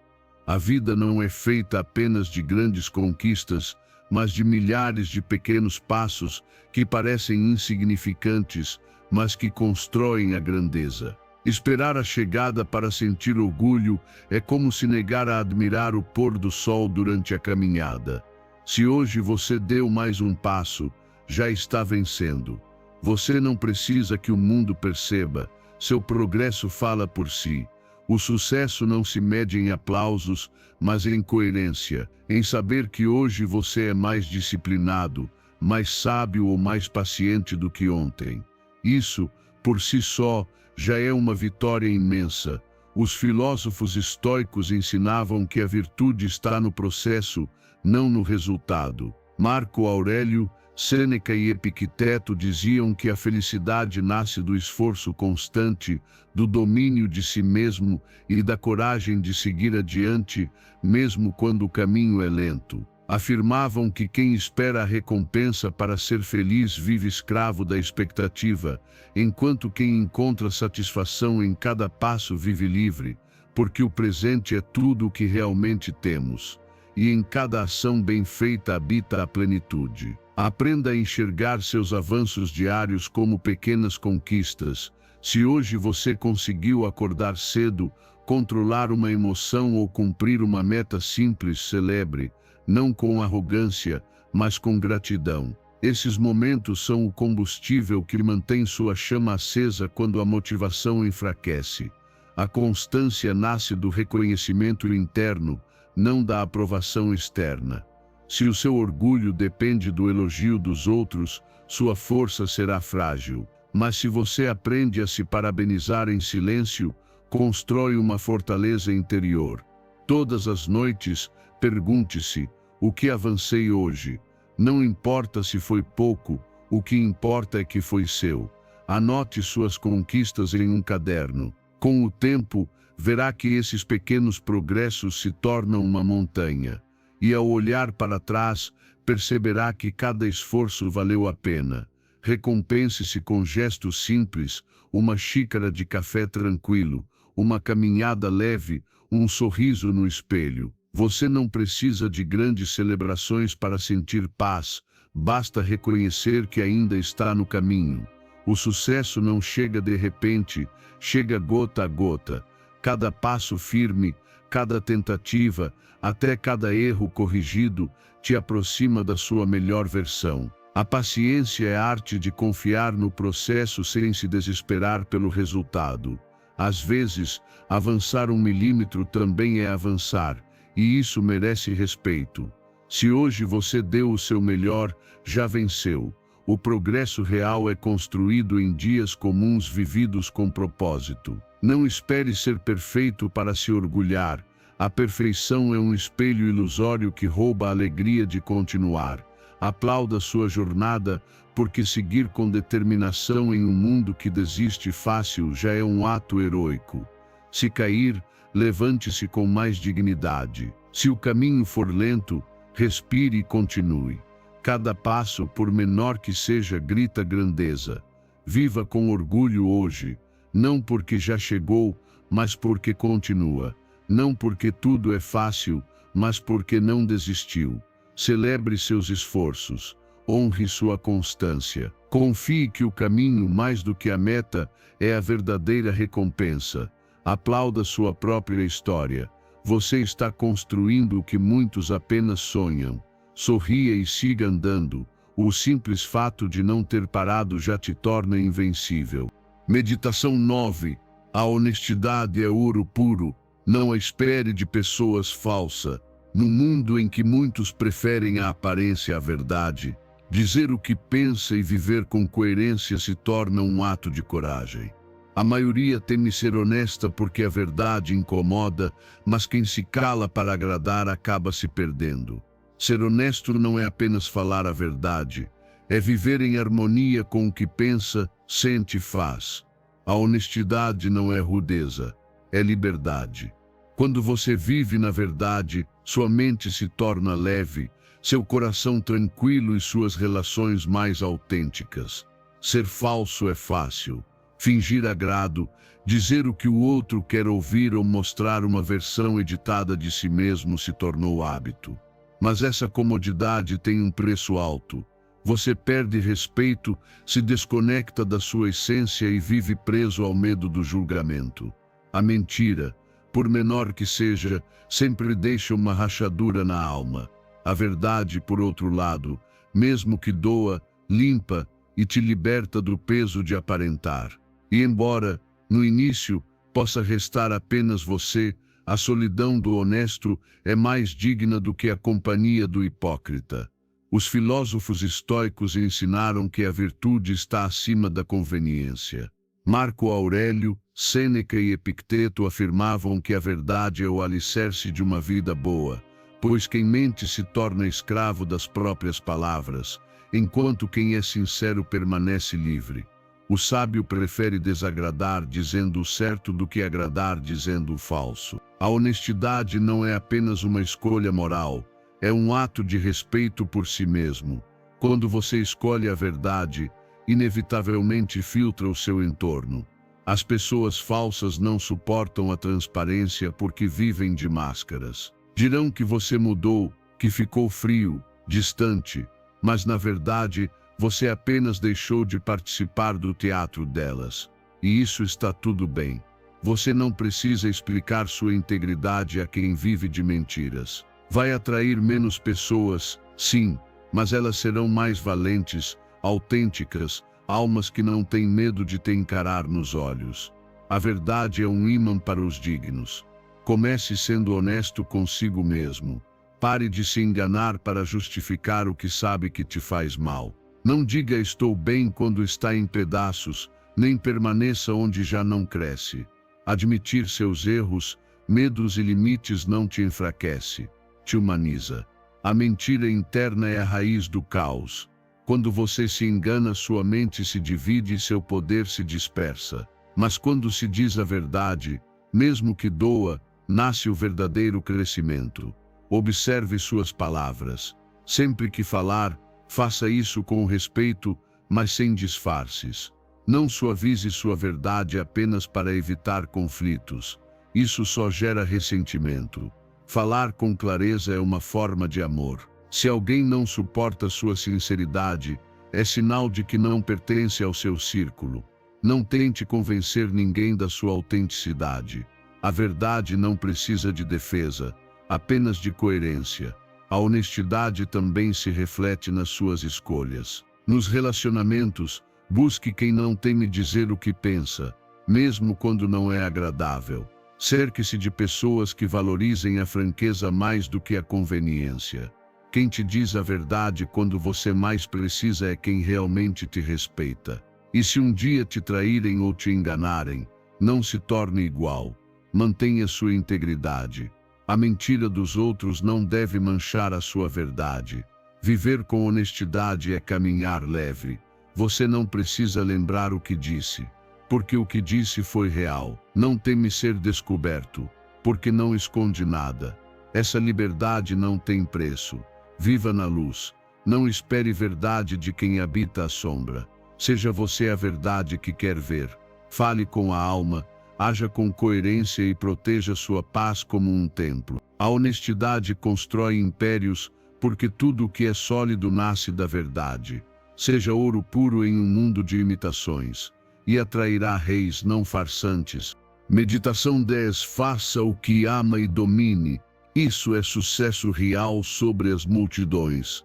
A vida não é feita apenas de grandes conquistas, mas de milhares de pequenos passos que parecem insignificantes, mas que constroem a grandeza. Esperar a chegada para sentir orgulho é como se negar a admirar o pôr do sol durante a caminhada. Se hoje você deu mais um passo, já está vencendo. Você não precisa que o mundo perceba, seu progresso fala por si. O sucesso não se mede em aplausos, mas em coerência, em saber que hoje você é mais disciplinado, mais sábio ou mais paciente do que ontem. Isso, por si só, já é uma vitória imensa. Os filósofos estoicos ensinavam que a virtude está no processo, não no resultado. Marco Aurélio, Sêneca e Epicteto diziam que a felicidade nasce do esforço constante, do domínio de si mesmo e da coragem de seguir adiante, mesmo quando o caminho é lento. Afirmavam que quem espera a recompensa para ser feliz vive escravo da expectativa, enquanto quem encontra satisfação em cada passo vive livre, porque o presente é tudo o que realmente temos, e em cada ação bem feita habita a plenitude. Aprenda a enxergar seus avanços diários como pequenas conquistas. Se hoje você conseguiu acordar cedo, controlar uma emoção ou cumprir uma meta simples, celebre, não com arrogância, mas com gratidão. Esses momentos são o combustível que mantém sua chama acesa quando a motivação enfraquece. A constância nasce do reconhecimento interno, não da aprovação externa. Se o seu orgulho depende do elogio dos outros, sua força será frágil. Mas se você aprende a se parabenizar em silêncio, constrói uma fortaleza interior. Todas as noites, pergunte-se: o que avancei hoje? Não importa se foi pouco, o que importa é que foi seu. Anote suas conquistas em um caderno. Com o tempo, verá que esses pequenos progressos se tornam uma montanha. E ao olhar para trás, perceberá que cada esforço valeu a pena. Recompense-se com gestos simples, uma xícara de café tranquilo, uma caminhada leve, um sorriso no espelho. Você não precisa de grandes celebrações para sentir paz, basta reconhecer que ainda está no caminho. O sucesso não chega de repente, chega gota a gota. Cada passo firme, cada tentativa, até cada erro corrigido, te aproxima da sua melhor versão. A paciência é a arte de confiar no processo sem se desesperar pelo resultado. Às vezes, avançar 1 milímetro também é avançar, e isso merece respeito. Se hoje você deu o seu melhor, já venceu. O progresso real é construído em dias comuns vividos com propósito. Não espere ser perfeito para se orgulhar. A perfeição é um espelho ilusório que rouba a alegria de continuar. Aplauda sua jornada, porque seguir com determinação em um mundo que desiste fácil já é um ato heróico. Se cair, levante-se com mais dignidade. Se o caminho for lento, respire e continue. Cada passo, por menor que seja, grita grandeza. Viva com orgulho hoje, não porque já chegou, mas porque continua. Não porque tudo é fácil, mas porque não desistiu. Celebre seus esforços, honre sua constância. Confie que o caminho, mais do que a meta, é a verdadeira recompensa. Aplauda sua própria história. Você está construindo o que muitos apenas sonham. Sorria e siga andando. O simples fato de não ter parado já te torna invencível. Meditação 9. A honestidade é ouro puro. Não a espere de pessoas falsas. No mundo em que muitos preferem a aparência à verdade, dizer o que pensa e viver com coerência se torna um ato de coragem. A maioria teme ser honesta porque a verdade incomoda, mas quem se cala para agradar acaba se perdendo. Ser honesto não é apenas falar a verdade, é viver em harmonia com o que pensa, sente e faz. A honestidade não é rudeza, é liberdade. Quando você vive na verdade, sua mente se torna leve, seu coração tranquilo e suas relações mais autênticas. Ser falso é fácil. Fingir agrado, dizer o que o outro quer ouvir ou mostrar uma versão editada de si mesmo se tornou hábito. Mas essa comodidade tem um preço alto. Você perde respeito, se desconecta da sua essência e vive preso ao medo do julgamento. A mentira, por menor que seja, sempre deixa uma rachadura na alma. A verdade, por outro lado, mesmo que doa, limpa e te liberta do peso de aparentar. E embora, no início, possa restar apenas você, a solidão do honesto é mais digna do que a companhia do hipócrita. Os filósofos estoicos ensinaram que a virtude está acima da conveniência. Marco Aurélio, Sêneca e Epicteto afirmavam que a verdade é o alicerce de uma vida boa, pois quem mente se torna escravo das próprias palavras, enquanto quem é sincero permanece livre. O sábio prefere desagradar dizendo o certo do que agradar dizendo o falso. A honestidade não é apenas uma escolha moral, é um ato de respeito por si mesmo. Quando você escolhe a verdade, inevitavelmente filtra o seu entorno. As pessoas falsas não suportam a transparência porque vivem de máscaras. Dirão que você mudou, que ficou frio, distante, mas na verdade, você apenas deixou de participar do teatro delas. E isso está tudo bem. Você não precisa explicar sua integridade a quem vive de mentiras. Vai atrair menos pessoas, sim, mas elas serão mais valentes, autênticas, almas que não têm medo de te encarar nos olhos. A verdade é um ímã para os dignos. Comece sendo honesto consigo mesmo. Pare de se enganar para justificar o que sabe que te faz mal. Não diga estou bem quando está em pedaços, nem permaneça onde já não cresce. Admitir seus erros, medos e limites não te enfraquece, te humaniza. A mentira interna é a raiz do caos. Quando você se engana, sua mente se divide e seu poder se dispersa. Mas quando se diz a verdade, mesmo que doa, nasce o verdadeiro crescimento. Observe suas palavras. Sempre que falar, faça isso com respeito, mas sem disfarces. Não suavize sua verdade apenas para evitar conflitos. Isso só gera ressentimento. Falar com clareza é uma forma de amor. Se alguém não suporta sua sinceridade, é sinal de que não pertence ao seu círculo. Não tente convencer ninguém da sua autenticidade. A verdade não precisa de defesa, apenas de coerência. A honestidade também se reflete nas suas escolhas. Nos relacionamentos, busque quem não teme dizer o que pensa, mesmo quando não é agradável. Cerque-se de pessoas que valorizem a franqueza mais do que a conveniência. Quem te diz a verdade quando você mais precisa é quem realmente te respeita. E se um dia te traírem ou te enganarem, não se torne igual. Mantenha sua integridade. A mentira dos outros não deve manchar a sua verdade. Viver com honestidade é caminhar leve. Você não precisa lembrar o que disse, porque o que disse foi real. Não teme ser descoberto, porque não esconde nada. Essa liberdade não tem preço. Viva na luz. Não espere verdade de quem habita a sombra. Seja você a verdade que quer ver. Fale com a alma, haja com coerência e proteja sua paz como um templo. A honestidade constrói impérios, porque tudo o que é sólido nasce da verdade. Seja ouro puro em um mundo de imitações, e atrairá reis não farsantes. Meditação 10. Faça o que ama e domine. Isso é sucesso real sobre as multidões.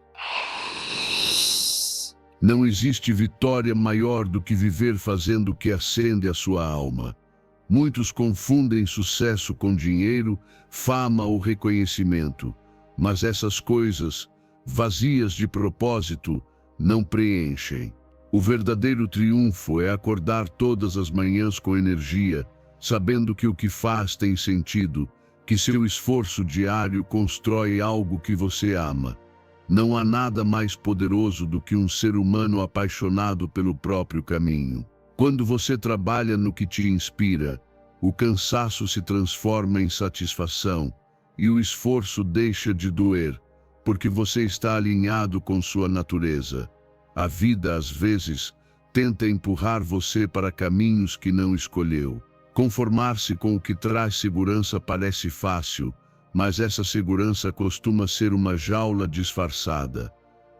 Não existe vitória maior do que viver fazendo o que acende a sua alma. Muitos confundem sucesso com dinheiro, fama ou reconhecimento, mas essas coisas, vazias de propósito, não preenchem. O verdadeiro triunfo é acordar todas as manhãs com energia, sabendo que o que faz tem sentido, que seu esforço diário constrói algo que você ama. Não há nada mais poderoso do que um ser humano apaixonado pelo próprio caminho. Quando você trabalha no que te inspira, o cansaço se transforma em satisfação e o esforço deixa de doer, porque você está alinhado com sua natureza. A vida, às vezes, tenta empurrar você para caminhos que não escolheu. Conformar-se com o que traz segurança parece fácil, mas essa segurança costuma ser uma jaula disfarçada.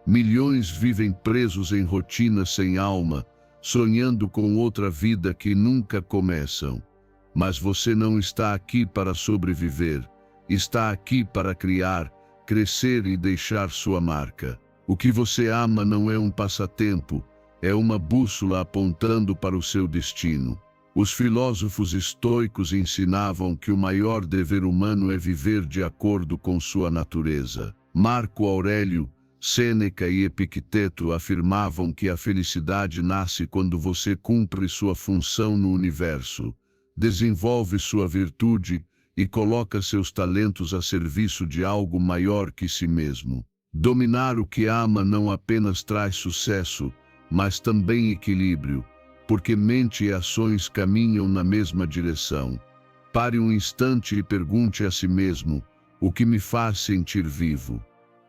Milhões vivem presos em rotinas sem alma, sonhando com outra vida que nunca começam. Mas você não está aqui para sobreviver, está aqui para criar, crescer e deixar sua marca. O que você ama não é um passatempo, é uma bússola apontando para o seu destino. Os filósofos estoicos ensinavam que o maior dever humano é viver de acordo com sua natureza. Marco Aurélio, Sêneca e Epicteto afirmavam que a felicidade nasce quando você cumpre sua função no universo, desenvolve sua virtude e coloca seus talentos a serviço de algo maior que si mesmo. Dominar o que ama não apenas traz sucesso, mas também equilíbrio, porque mente e ações caminham na mesma direção. Pare um instante e pergunte a si mesmo: o que me faz sentir vivo?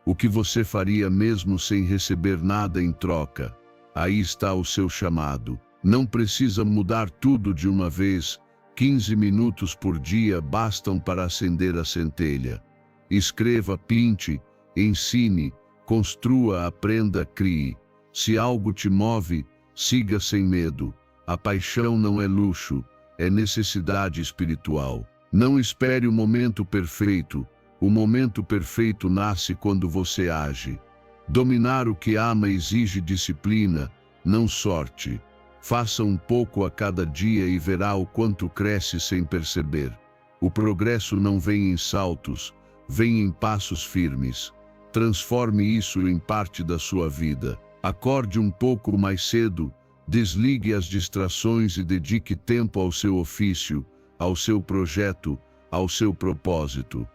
O que você faria mesmo sem receber nada em troca? Aí está o seu chamado. Não precisa mudar tudo de uma vez. 15 minutos por dia bastam para acender a centelha. Escreva, pinte, ensine, construa, aprenda, crie. Se algo te move, siga sem medo. A paixão não é luxo, é necessidade espiritual. Não espere o momento perfeito. O momento perfeito nasce quando você age. Dominar o que ama exige disciplina, não sorte. Faça um pouco a cada dia e verá o quanto cresce sem perceber. O progresso não vem em saltos, vem em passos firmes. Transforme isso em parte da sua vida. Acorde um pouco mais cedo, desligue as distrações e dedique tempo ao seu ofício, ao seu projeto, ao seu propósito.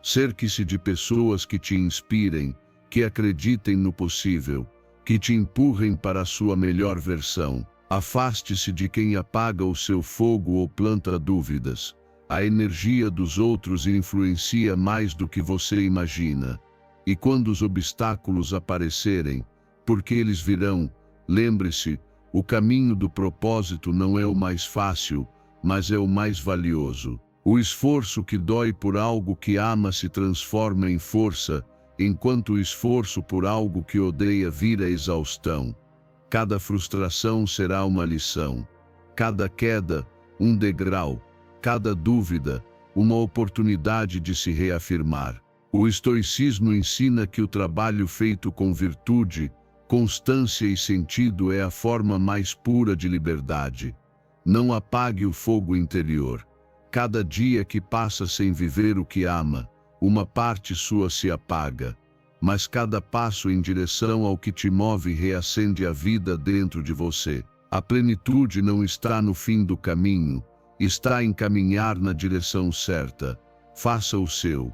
Cerque-se de pessoas que te inspirem, que acreditem no possível, que te empurrem para a sua melhor versão. Afaste-se de quem apaga o seu fogo ou planta dúvidas. A energia dos outros influencia mais do que você imagina. E quando os obstáculos aparecerem, porque eles virão, lembre-se, o caminho do propósito não é o mais fácil, mas é o mais valioso. O esforço que dói por algo que ama se transforma em força, enquanto o esforço por algo que odeia vira exaustão. Cada frustração será uma lição. Cada queda, um degrau. Cada dúvida, uma oportunidade de se reafirmar. O estoicismo ensina que o trabalho feito com virtude, constância e sentido é a forma mais pura de liberdade. Não apague o fogo interior. Cada dia que passa sem viver o que ama, uma parte sua se apaga. Mas cada passo em direção ao que te move reacende a vida dentro de você. A plenitude não está no fim do caminho, está em caminhar na direção certa. Faça o seu,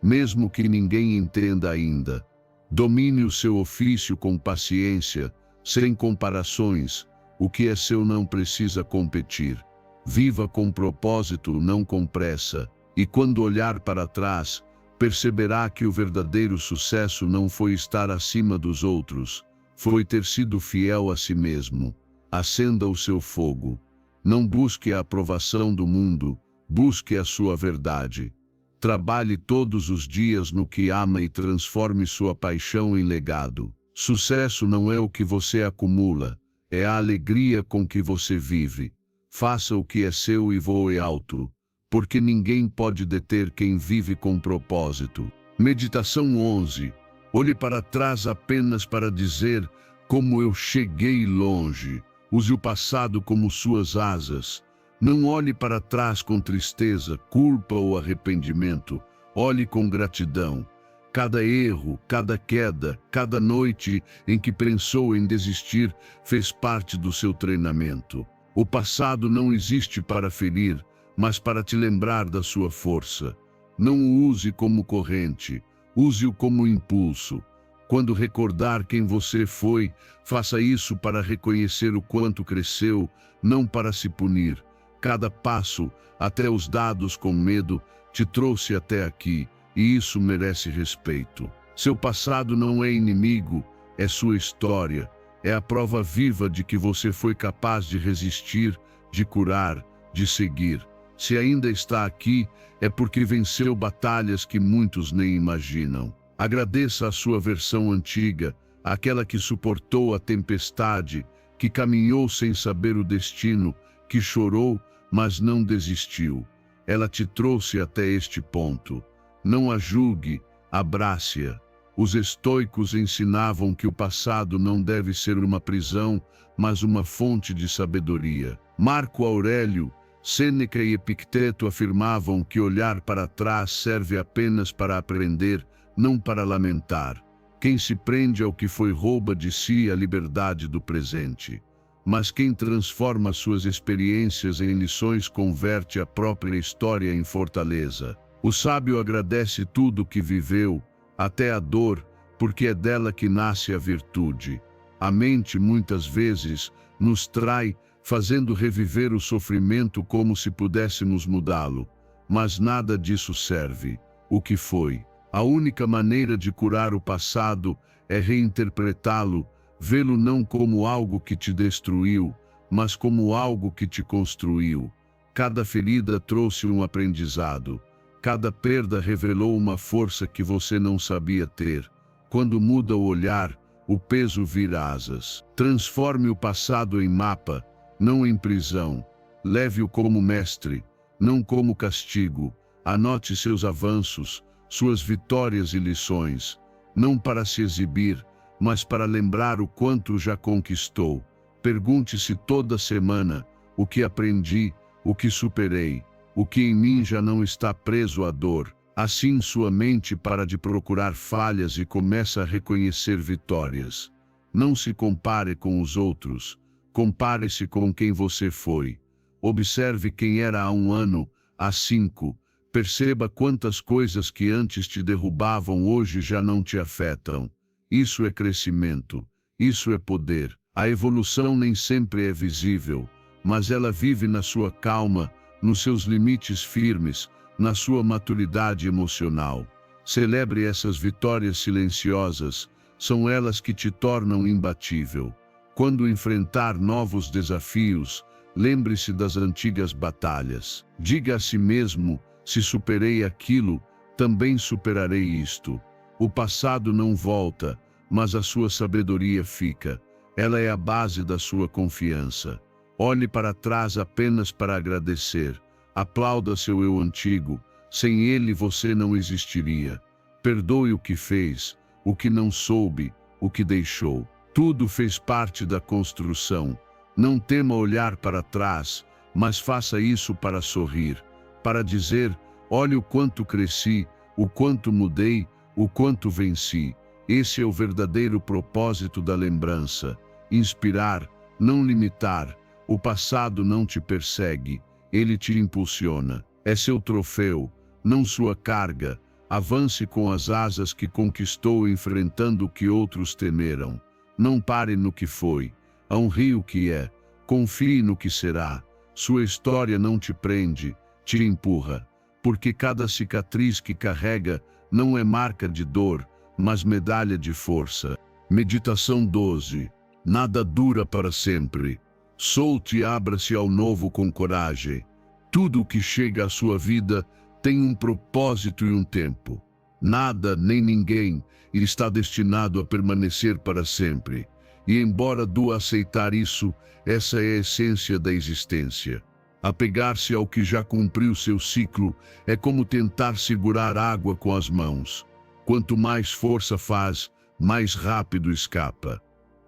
mesmo que ninguém entenda ainda. Domine o seu ofício com paciência, sem comparações. O que é seu não precisa competir. Viva com propósito, não com pressa. E quando olhar para trás, perceberá que o verdadeiro sucesso não foi estar acima dos outros, foi ter sido fiel a si mesmo. Acenda o seu fogo. Não busque a aprovação do mundo, busque a sua verdade. Trabalhe todos os dias no que ama e transforme sua paixão em legado. Sucesso não é o que você acumula, é a alegria com que você vive. Faça o que é seu e voe alto, porque ninguém pode deter quem vive com propósito. Meditação 11. Olhe para trás apenas para dizer: como eu cheguei longe. Use o passado como suas asas. Não olhe para trás com tristeza, culpa ou arrependimento. Olhe com gratidão. Cada erro, cada queda, cada noite em que pensou em desistir fez parte do seu treinamento. O passado não existe para ferir, mas para te lembrar da sua força. Não o use como corrente, use-o como impulso. Quando recordar quem você foi, faça isso para reconhecer o quanto cresceu, não para se punir. Cada passo, até os dados com medo, te trouxe até aqui, e isso merece respeito. Seu passado não é inimigo, é sua história. É a prova viva de que você foi capaz de resistir, de curar, de seguir. Se ainda está aqui, é porque venceu batalhas que muitos nem imaginam. Agradeça a sua versão antiga, aquela que suportou a tempestade, que caminhou sem saber o destino, que chorou, mas não desistiu. Ela te trouxe até este ponto. Não a julgue, abrace-a. Os estoicos ensinavam que o passado não deve ser uma prisão, mas uma fonte de sabedoria. Marco Aurélio, Sêneca e Epicteto afirmavam que olhar para trás serve apenas para aprender, não para lamentar. Quem se prende ao que foi rouba de si a liberdade do presente. Mas quem transforma suas experiências em lições converte a própria história em fortaleza. O sábio agradece tudo o que viveu, até a dor, porque é dela que nasce a virtude. A mente muitas vezes nos trai, fazendo reviver o sofrimento como se pudéssemos mudá-lo. Mas nada disso serve. O que foi? A única maneira de curar o passado é reinterpretá-lo, vê-lo não como algo que te destruiu, mas como algo que te construiu. Cada ferida trouxe um aprendizado. Cada perda revelou uma força que você não sabia ter. Quando muda o olhar, o peso vira asas. Transforme o passado em mapa, não em prisão. Leve-o como mestre, não como castigo. Anote seus avanços, suas vitórias e lições, não para se exibir, mas para lembrar o quanto já conquistou. Pergunte-se toda semana o que aprendi, o que superei, o que em mim já não está preso à dor. Assim sua mente para de procurar falhas e começa a reconhecer vitórias. Não se compare com os outros, compare-se com quem você foi. Observe quem era há 1 ano, há 5. Perceba quantas coisas que antes te derrubavam hoje já não te afetam. Isso é crescimento, isso é poder. A evolução nem sempre é visível, mas ela vive na sua calma, nos seus limites firmes, na sua maturidade emocional. Celebre essas vitórias silenciosas, são elas que te tornam imbatível. Quando enfrentar novos desafios, lembre-se das antigas batalhas. Diga a si mesmo, se superei aquilo, também superarei isto. O passado não volta, mas a sua sabedoria fica. Ela é a base da sua confiança. Olhe para trás apenas para agradecer. Aplauda seu eu antigo. Sem ele você não existiria. Perdoe o que fez, o que não soube, o que deixou. Tudo fez parte da construção. Não tema olhar para trás, mas faça isso para sorrir, para dizer, olhe o quanto cresci, o quanto mudei, o quanto venci. Esse é o verdadeiro propósito da lembrança. Inspirar, não limitar. O passado não te persegue, ele te impulsiona. É seu troféu, não sua carga. Avance com as asas que conquistou enfrentando o que outros temeram. Não pare no que foi, honre o que é, confie no que será. Sua história não te prende, te empurra, porque cada cicatriz que carrega não é marca de dor, mas medalha de força. Meditação 12. Nada dura para sempre. Solte e abra-se ao novo com coragem. Tudo o que chega à sua vida tem um propósito e um tempo. Nada, nem ninguém, está destinado a permanecer para sempre. E embora doa aceitar isso, essa é a essência da existência. Apegar-se ao que já cumpriu seu ciclo é como tentar segurar água com as mãos. Quanto mais força faz, mais rápido escapa.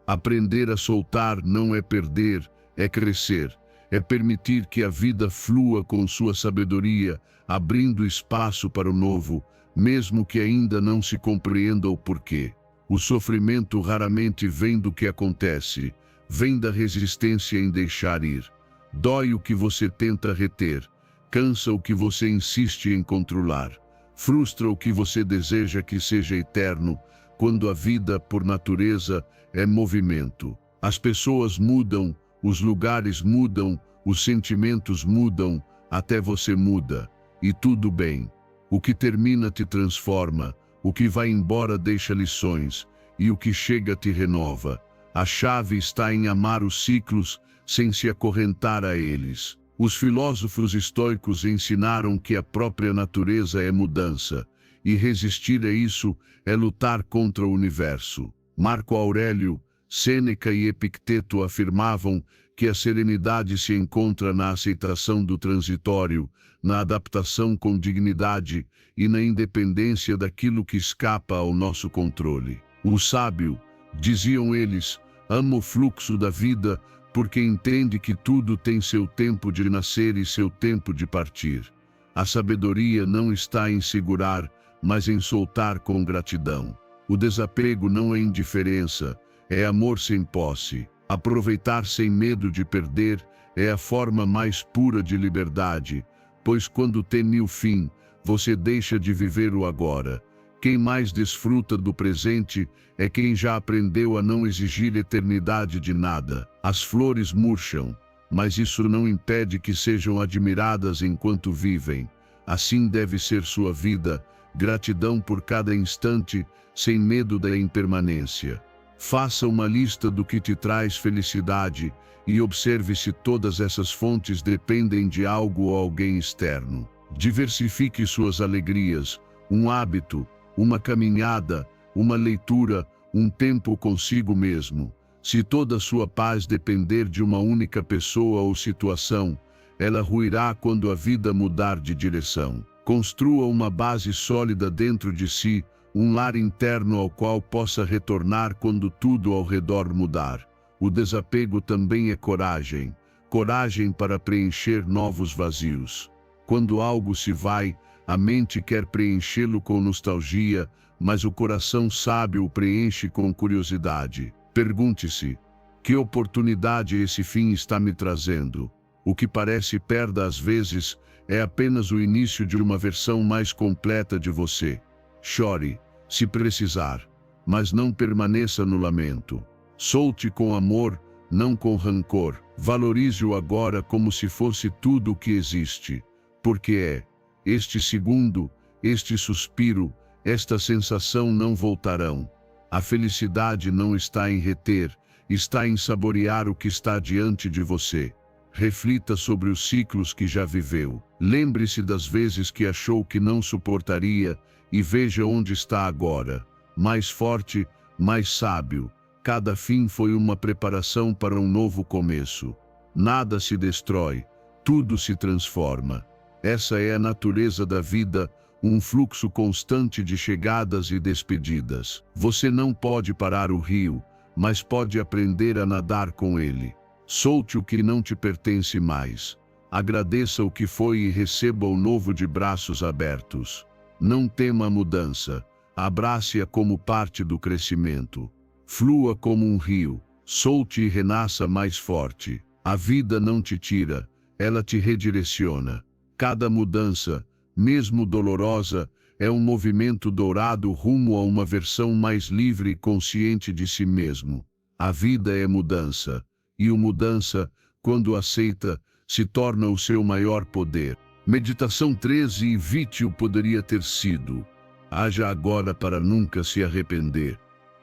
Aprender a soltar não é perder, é crescer. É permitir que a vida flua com sua sabedoria, abrindo espaço para o novo, mesmo que ainda não se compreenda o porquê. O sofrimento raramente vem do que acontece, vem da resistência em deixar ir. Dói o que você tenta reter, cansa o que você insiste em controlar, frustra o que você deseja que seja eterno, quando a vida, por natureza, é movimento. As pessoas mudam, os lugares mudam, os sentimentos mudam, até você muda, e tudo bem. O que termina te transforma, o que vai embora deixa lições, e o que chega te renova. A chave está em amar os ciclos, sem se acorrentar a eles. Os filósofos estoicos ensinaram que a própria natureza é mudança, e resistir a isso é lutar contra o universo. Marco Aurélio, Sêneca e Epicteto afirmavam que a serenidade se encontra na aceitação do transitório, na adaptação com dignidade e na independência daquilo que escapa ao nosso controle. O sábio, diziam eles, ama o fluxo da vida porque entende que tudo tem seu tempo de nascer e seu tempo de partir. A sabedoria não está em segurar, mas em soltar com gratidão. O desapego não é indiferença, é amor sem posse. Aproveitar sem medo de perder é a forma mais pura de liberdade, pois quando teme o fim, você deixa de viver o agora. Quem mais desfruta do presente é quem já aprendeu a não exigir eternidade de nada. As flores murcham, mas isso não impede que sejam admiradas enquanto vivem. Assim deve ser sua vida, gratidão por cada instante, sem medo da impermanência. Faça uma lista do que te traz felicidade e observe se todas essas fontes dependem de algo ou alguém externo. Diversifique suas alegrias, um hábito, uma caminhada, uma leitura, um tempo consigo mesmo. Se toda sua paz depender de uma única pessoa ou situação, ela ruirá quando a vida mudar de direção. Construa uma base sólida dentro de si, Um lar interno ao qual possa retornar quando tudo ao redor mudar. O desapego também é coragem. Coragem para preencher novos vazios. Quando algo se vai, a mente quer preenchê-lo com nostalgia, mas o coração sábio o preenche com curiosidade. Pergunte-se: que oportunidade esse fim está me trazendo? O que parece perda às vezes é apenas o início de uma versão mais completa de você. Chore, se precisar, mas não permaneça no lamento. Solte com amor, não com rancor. Valorize o agora como se fosse tudo o que existe. Porque este segundo, este suspiro, esta sensação não voltarão. A felicidade não está em reter, está em saborear o que está diante de você. Reflita sobre os ciclos que já viveu. Lembre-se das vezes que achou que não suportaria e veja onde está agora. Mais forte, mais sábio. Cada fim foi uma preparação para um novo começo. Nada se destrói, tudo se transforma. Essa é a natureza da vida, um fluxo constante de chegadas e despedidas. Você não pode parar o rio, mas pode aprender a nadar com ele. Solte o que não te pertence mais. Agradeça o que foi e receba o novo de braços abertos. Não tema a mudança. Abrace-a como parte do crescimento. Flua como um rio. Solte e renasça mais forte. A vida não te tira, ela te redireciona. Cada mudança, mesmo dolorosa, é um movimento dourado rumo a uma versão mais livre e consciente de si mesmo. A vida é mudança, e o mudança, quando aceita, se torna o seu maior poder. Meditação 13. Evite-o poderia ter sido. Haja agora para nunca se arrepender.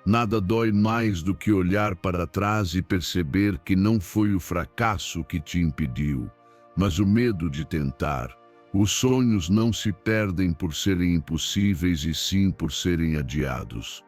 Nada dói mais do que olhar para trás e perceber que não foi o fracasso que te impediu, mas o medo de tentar. Os sonhos não se perdem por serem impossíveis e sim por serem adiados.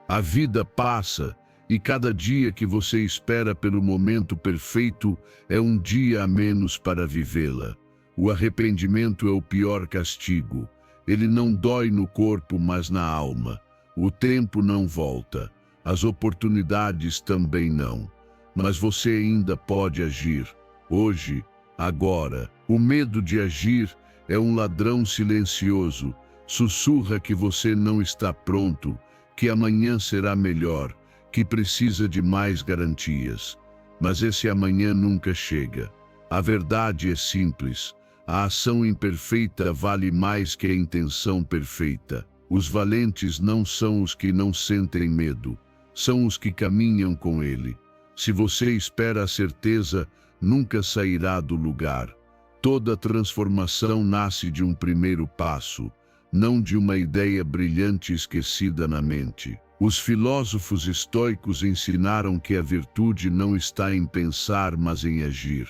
A vida passa, e cada dia que você espera pelo momento perfeito é um dia a menos para vivê-la. O arrependimento é o pior castigo. Ele não dói no corpo, mas na alma. O tempo não volta, as oportunidades também não. Mas você ainda pode agir, hoje, agora. O medo de agir é um ladrão silencioso, sussurra que você não está pronto, que amanhã será melhor, que precisa de mais garantias. Mas esse amanhã nunca chega. A verdade é simples, a ação imperfeita vale mais que a intenção perfeita. Os valentes não são os que não sentem medo, são os que caminham com ele. Se você espera a certeza, nunca sairá do lugar. Toda transformação nasce de um primeiro passo, não de uma ideia brilhante esquecida na mente. Os filósofos estoicos ensinaram que a virtude não está em pensar, mas em agir.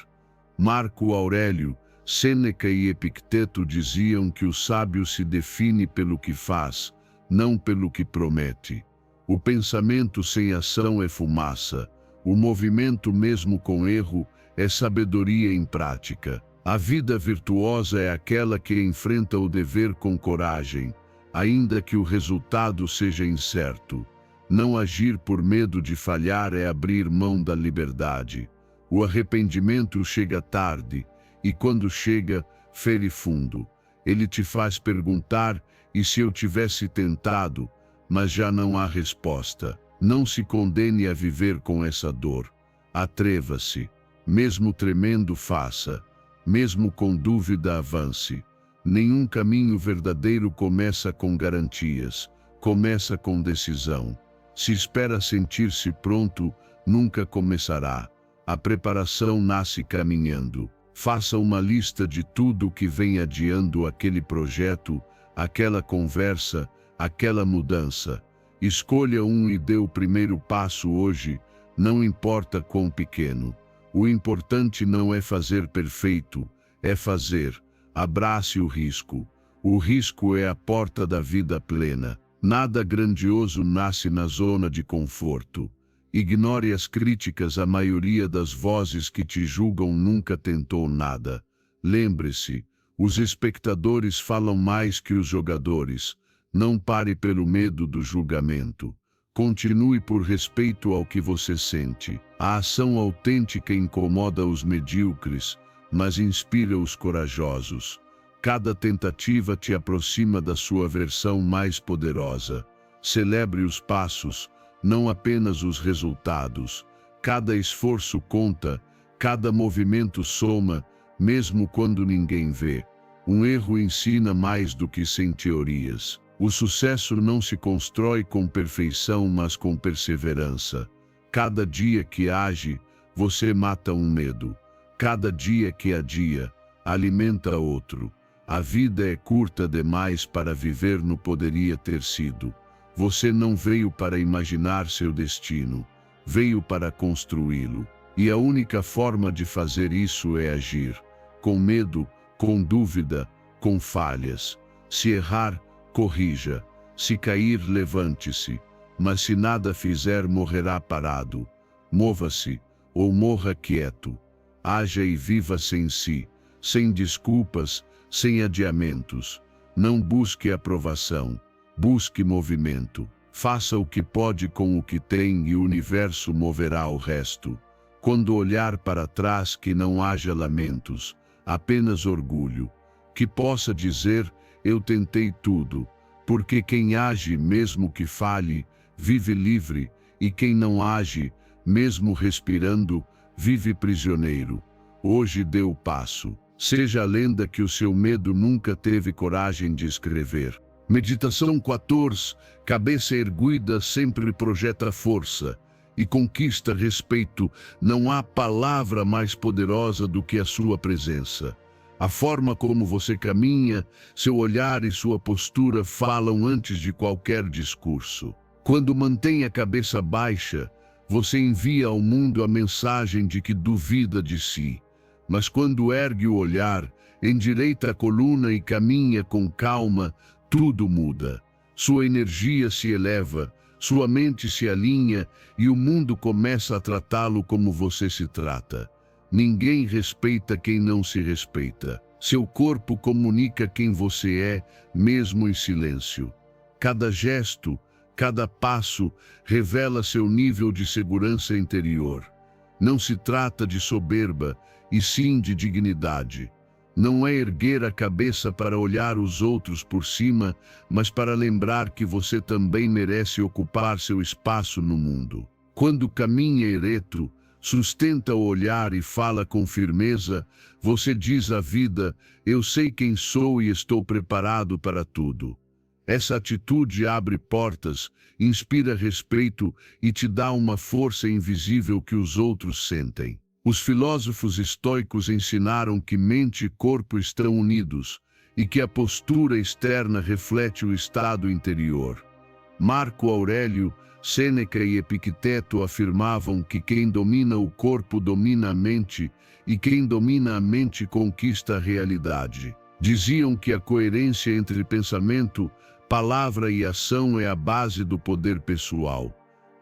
Marco Aurélio, Sêneca e Epicteto diziam que o sábio se define pelo que faz, não pelo que promete. O pensamento sem ação é fumaça. O movimento mesmo com erro é sabedoria em prática. A vida virtuosa é aquela que enfrenta o dever com coragem, ainda que o resultado seja incerto. Não agir por medo de falhar é abrir mão da liberdade. O arrependimento chega tarde, e quando chega, fere fundo. Ele te faz perguntar: e se eu tivesse tentado? Mas já não há resposta. Não se condene a viver com essa dor. Atreva-se. Mesmo tremendo, faça. Mesmo com dúvida, avance. Nenhum caminho verdadeiro começa com garantias. Começa com decisão. Se espera sentir-se pronto, nunca começará. A preparação nasce caminhando. Faça uma lista de tudo o que vem adiando aquele projeto, aquela conversa, aquela mudança. Escolha um e dê o primeiro passo hoje, não importa quão pequeno. O importante não é fazer perfeito, é fazer. Abrace o risco. O risco é a porta da vida plena. Nada grandioso nasce na zona de conforto. Ignore as críticas, a maioria das vozes que te julgam nunca tentou nada. Lembre-se, os espectadores falam mais que os jogadores. Não pare pelo medo do julgamento. Continue por respeito ao que você sente. A ação autêntica incomoda os medíocres, mas inspira os corajosos. Cada tentativa te aproxima da sua versão mais poderosa. Celebre os passos, não apenas os resultados. Cada esforço conta, cada movimento soma, mesmo quando ninguém vê. Um erro ensina mais do que 100 teorias. O sucesso não se constrói com perfeição, mas com perseverança. Cada dia que age, você mata um medo. Cada dia que adia, alimenta outro. A vida é curta demais para viver no poderia ter sido. Você não veio para imaginar seu destino, veio para construí-lo. E a única forma de fazer isso é agir. Com medo, com dúvida, com falhas. Se errar, corrija. Se cair, levante-se. Mas se nada fizer, morrerá parado. Mova-se, ou morra quieto. Haja e viva sem si, sem desculpas, sem adiamentos. Não busque aprovação, busque movimento. Faça o que pode com o que tem e o universo moverá o resto. Quando olhar para trás, que não haja lamentos, apenas orgulho. Que possa dizer, eu tentei tudo, porque quem age, mesmo que falhe, vive livre, e quem não age, mesmo respirando, vive prisioneiro. Hoje dê o passo. Seja a lenda que o seu medo nunca teve coragem de escrever. Meditação 14. Cabeça erguida sempre projeta força e conquista respeito. Não há palavra mais poderosa do que a sua presença. A forma como você caminha, seu olhar e sua postura falam antes de qualquer discurso. Quando mantém a cabeça baixa, você envia ao mundo a mensagem de que duvida de si. Mas quando ergue o olhar, endireita a coluna e caminha com calma, tudo muda. Sua energia se eleva, sua mente se alinha e o mundo começa a tratá-lo como você se trata. Ninguém respeita quem não se respeita. Seu corpo comunica quem você é, mesmo em silêncio. Cada gesto, cada passo revela seu nível de segurança interior. Não se trata de soberba, e sim de dignidade. Não é erguer a cabeça para olhar os outros por cima, mas para lembrar que você também merece ocupar seu espaço no mundo. Quando caminha ereto, sustenta o olhar e fala com firmeza, você diz à vida, eu sei quem sou e estou preparado para tudo. Essa atitude abre portas, inspira respeito e te dá uma força invisível que os outros sentem. Os filósofos estoicos ensinaram que mente e corpo estão unidos e que a postura externa reflete o estado interior. Marco Aurélio, Sêneca e Epicteto afirmavam que quem domina o corpo domina a mente e quem domina a mente conquista a realidade. Diziam que a coerência entre pensamento, palavra e ação é a base do poder pessoal.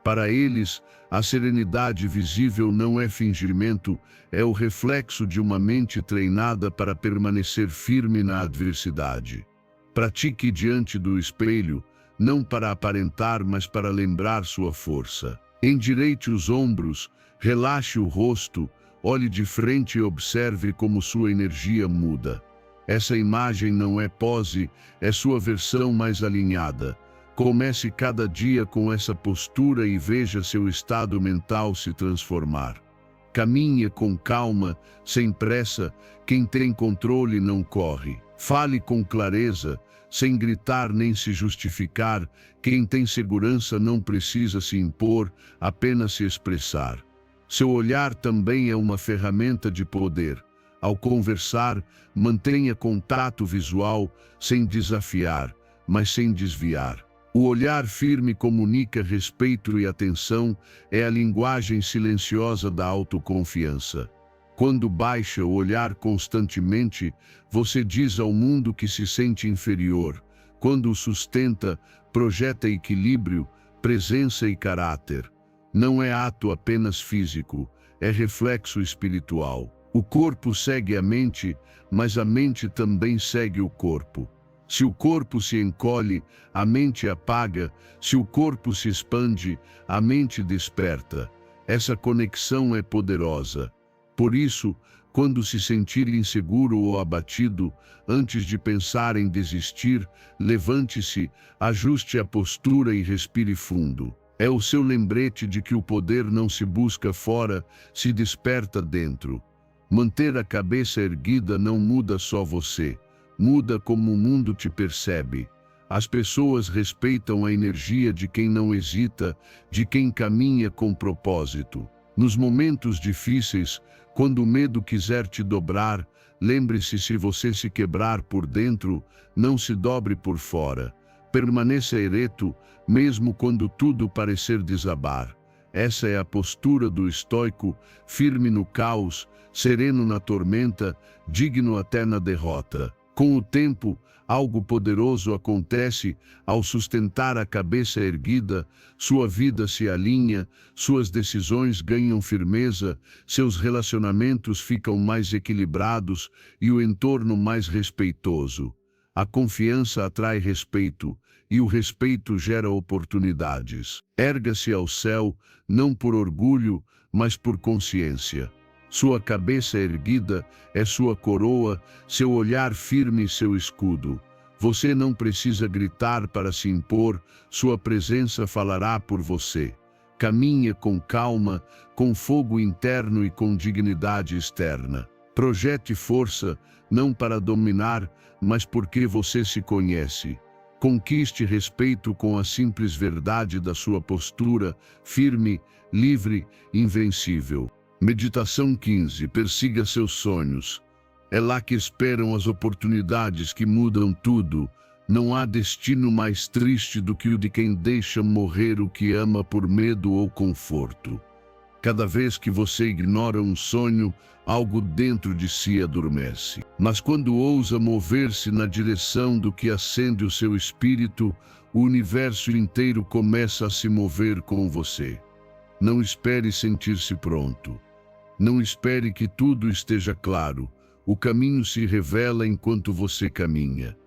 Para eles, a serenidade visível não é fingimento, é o reflexo de uma mente treinada para permanecer firme na adversidade. Pratique diante do espelho, não para aparentar, mas para lembrar sua força. Endireite os ombros, relaxe o rosto, olhe de frente e observe como sua energia muda. Essa imagem não é pose, é sua versão mais alinhada. Comece cada dia com essa postura e veja seu estado mental se transformar. Caminhe com calma, sem pressa, quem tem controle não corre. Fale com clareza, sem gritar nem se justificar, quem tem segurança não precisa se impor, apenas se expressar. Seu olhar também é uma ferramenta de poder. Ao conversar, mantenha contato visual, sem desafiar, mas sem desviar. O olhar firme comunica respeito e atenção, é a linguagem silenciosa da autoconfiança. Quando baixa o olhar constantemente, você diz ao mundo que se sente inferior. Quando o sustenta, projeta equilíbrio, presença e caráter. Não é ato apenas físico, é reflexo espiritual. O corpo segue a mente, mas a mente também segue o corpo. Se o corpo se encolhe, a mente apaga. Se o corpo se expande, a mente desperta. Essa conexão é poderosa. Por isso, quando se sentir inseguro ou abatido, antes de pensar em desistir, levante-se, ajuste a postura e respire fundo. É o seu lembrete de que o poder não se busca fora, se desperta dentro. Manter a cabeça erguida não muda só você, muda como o mundo te percebe. As pessoas respeitam a energia de quem não hesita, de quem caminha com propósito. Nos momentos difíceis, quando o medo quiser te dobrar, lembre-se: se você se quebrar por dentro, não se dobre por fora. Permaneça ereto, mesmo quando tudo parecer desabar. Essa é a postura do estoico, firme no caos, sereno na tormenta, digno até na derrota. Com o tempo, algo poderoso acontece. Ao sustentar a cabeça erguida, sua vida se alinha, suas decisões ganham firmeza, seus relacionamentos ficam mais equilibrados e o entorno mais respeitoso. A confiança atrai respeito, e o respeito gera oportunidades. Erga-se ao céu, não por orgulho, mas por consciência. Sua cabeça erguida é sua coroa, seu olhar firme seu escudo. Você não precisa gritar para se impor, sua presença falará por você. Caminhe com calma, com fogo interno e com dignidade externa. Projete força, não para dominar, mas porque você se conhece. Conquiste respeito com a simples verdade da sua postura, firme, livre, invencível. Meditação 15. Persiga seus sonhos. É lá que esperam as oportunidades que mudam tudo. Não há destino mais triste do que o de quem deixa morrer o que ama por medo ou conforto. Cada vez que você ignora um sonho, algo dentro de si adormece. Mas quando ousa mover-se na direção do que acende o seu espírito, o universo inteiro começa a se mover com você. Não espere sentir-se pronto. Não espere que tudo esteja claro. O caminho se revela enquanto você caminha.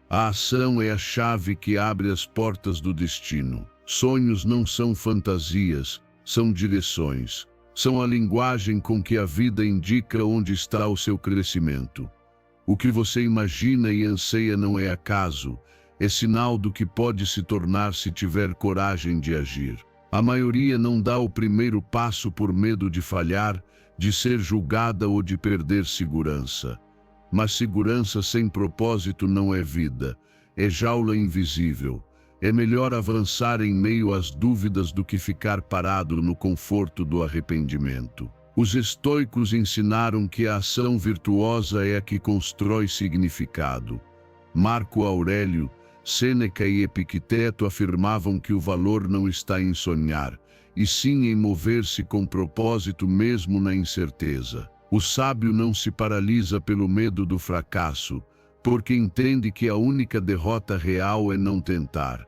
A ação é a chave que abre as portas do destino. Sonhos não são fantasias, são direções. São a linguagem com que a vida indica onde está o seu crescimento. O que você imagina e anseia não é acaso, é sinal do que pode se tornar se tiver coragem de agir. A maioria não dá o primeiro passo por medo de falhar, de ser julgada ou de perder segurança. Mas segurança sem propósito não é vida, é jaula invisível. É melhor avançar em meio às dúvidas do que ficar parado no conforto do arrependimento. Os estoicos ensinaram que a ação virtuosa é a que constrói significado. Marco Aurélio, Sêneca e Epicteto afirmavam que o valor não está em sonhar, e sim em mover-se com propósito mesmo na incerteza. O sábio não se paralisa pelo medo do fracasso, porque entende que a única derrota real é não tentar.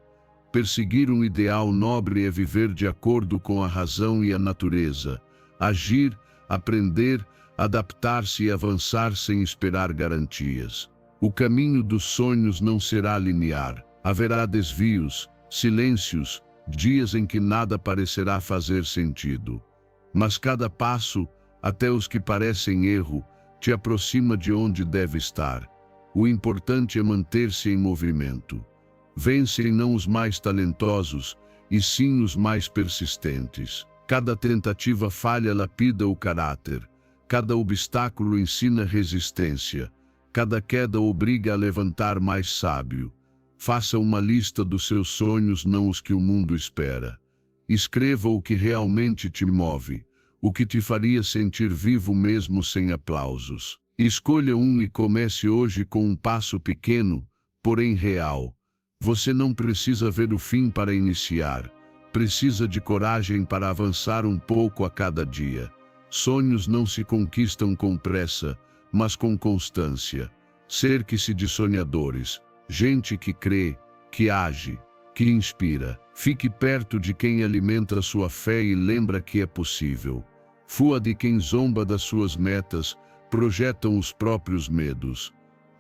Perseguir um ideal nobre é viver de acordo com a razão e a natureza. Agir, aprender, adaptar-se e avançar sem esperar garantias. O caminho dos sonhos não será linear. Haverá desvios, silêncios, dias em que nada parecerá fazer sentido. Mas cada passo, até os que parecem erro, te aproxima de onde deve estar. O importante é manter-se em movimento. Vencem não os mais talentosos, e sim os mais persistentes. Cada tentativa falha lapida o caráter. Cada obstáculo ensina resistência. Cada queda obriga a levantar mais sábio. Faça uma lista dos seus sonhos, não os que o mundo espera. Escreva o que realmente te move, o que te faria sentir vivo mesmo sem aplausos. Escolha um e comece hoje com um passo pequeno, porém real. Você não precisa ver o fim para iniciar. Precisa de coragem para avançar um pouco a cada dia. Sonhos não se conquistam com pressa, mas com constância. Cerque-se de sonhadores, gente que crê, que age, que inspira. Fique perto de quem alimenta sua fé e lembra que é possível. Fua de quem zomba das suas metas, projetam os próprios medos.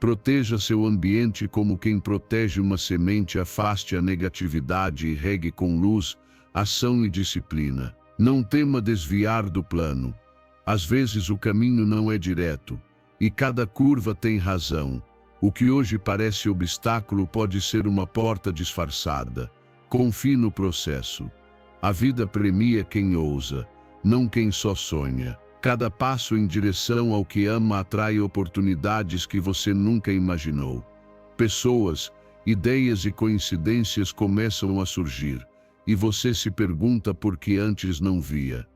Proteja seu ambiente como quem protege uma semente, afaste a negatividade e regue com luz, ação e disciplina. Não tema desviar do plano. Às vezes o caminho não é direto, e cada curva tem razão. O que hoje parece obstáculo pode ser uma porta disfarçada. Confie no processo. A vida premia quem ousa, não quem só sonha. Cada passo em direção ao que ama atrai oportunidades que você nunca imaginou. Pessoas, ideias e coincidências começam a surgir, e você se pergunta por que antes não via.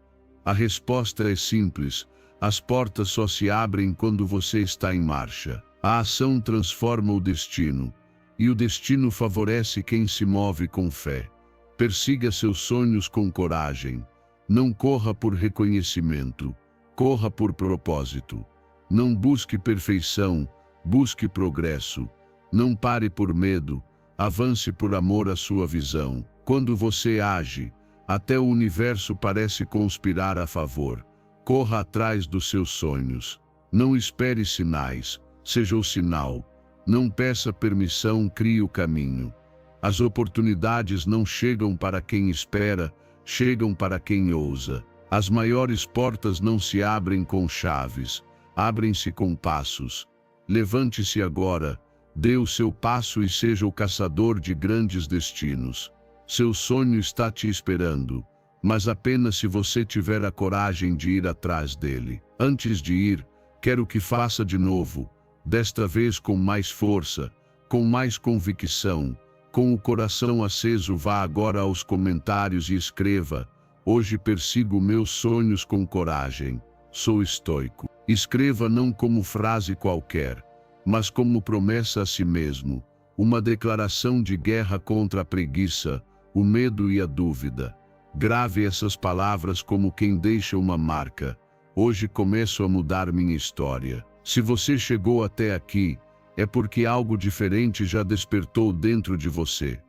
A resposta é simples: as portas só se abrem quando você está em marcha. A ação transforma o destino, e o destino favorece quem se move com fé. Persiga seus sonhos com coragem. Não corra por reconhecimento. Corra por propósito. Não busque perfeição, busque progresso. Não pare por medo, avance por amor à sua visão. Quando você age, até o universo parece conspirar a favor. Corra atrás dos seus sonhos. Não espere sinais, seja o sinal. Não peça permissão, crie o caminho. As oportunidades não chegam para quem espera, chegam para quem ousa. As maiores portas não se abrem com chaves, abrem-se com passos. Levante-se agora, dê o seu passo e seja o caçador de grandes destinos. Seu sonho está te esperando, mas apenas se você tiver a coragem de ir atrás dele. Antes de ir, quero que faça de novo, desta vez com mais força, com mais convicção, com o coração aceso. Vá agora aos comentários e escreva: hoje persigo meus sonhos com coragem. Sou estoico. Escreva não como frase qualquer, mas como promessa a si mesmo, uma declaração de guerra contra a preguiça, o medo e a dúvida. Grave essas palavras como quem deixa uma marca. Hoje começo a mudar minha história. Se você chegou até aqui, é porque algo diferente já despertou dentro de você.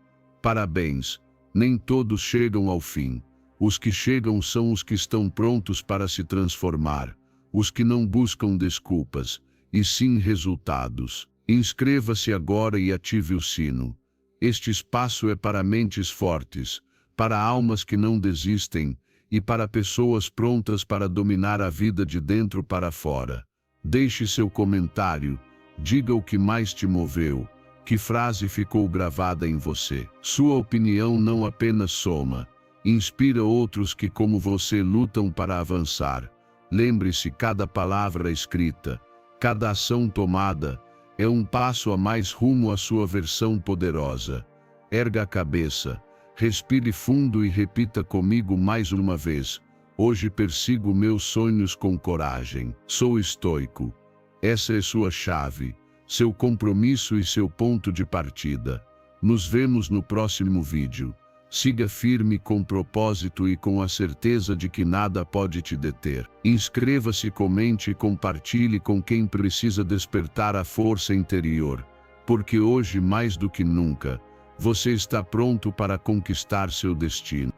Parabéns, nem todos chegam ao fim. Os que chegam são os que estão prontos para se transformar, os que não buscam desculpas, e sim resultados. Inscreva-se agora e ative o sino. Este espaço é para mentes fortes, para almas que não desistem, e para pessoas prontas para dominar a vida de dentro para fora. Deixe seu comentário, diga o que mais te moveu, que frase ficou gravada em você. Sua opinião não apenas soma, inspira outros que, como você, lutam para avançar. Lembre-se, cada palavra escrita, cada ação tomada, é um passo a mais rumo à sua versão poderosa. Erga a cabeça, respire fundo e repita comigo mais uma vez: hoje persigo meus sonhos com coragem. Sou estoico. Essa é sua chave, seu compromisso e seu ponto de partida. Nos vemos no próximo vídeo. Siga firme com propósito e com a certeza de que nada pode te deter. Inscreva-se, comente e compartilhe com quem precisa despertar a força interior, porque hoje, mais do que nunca, você está pronto para conquistar seu destino.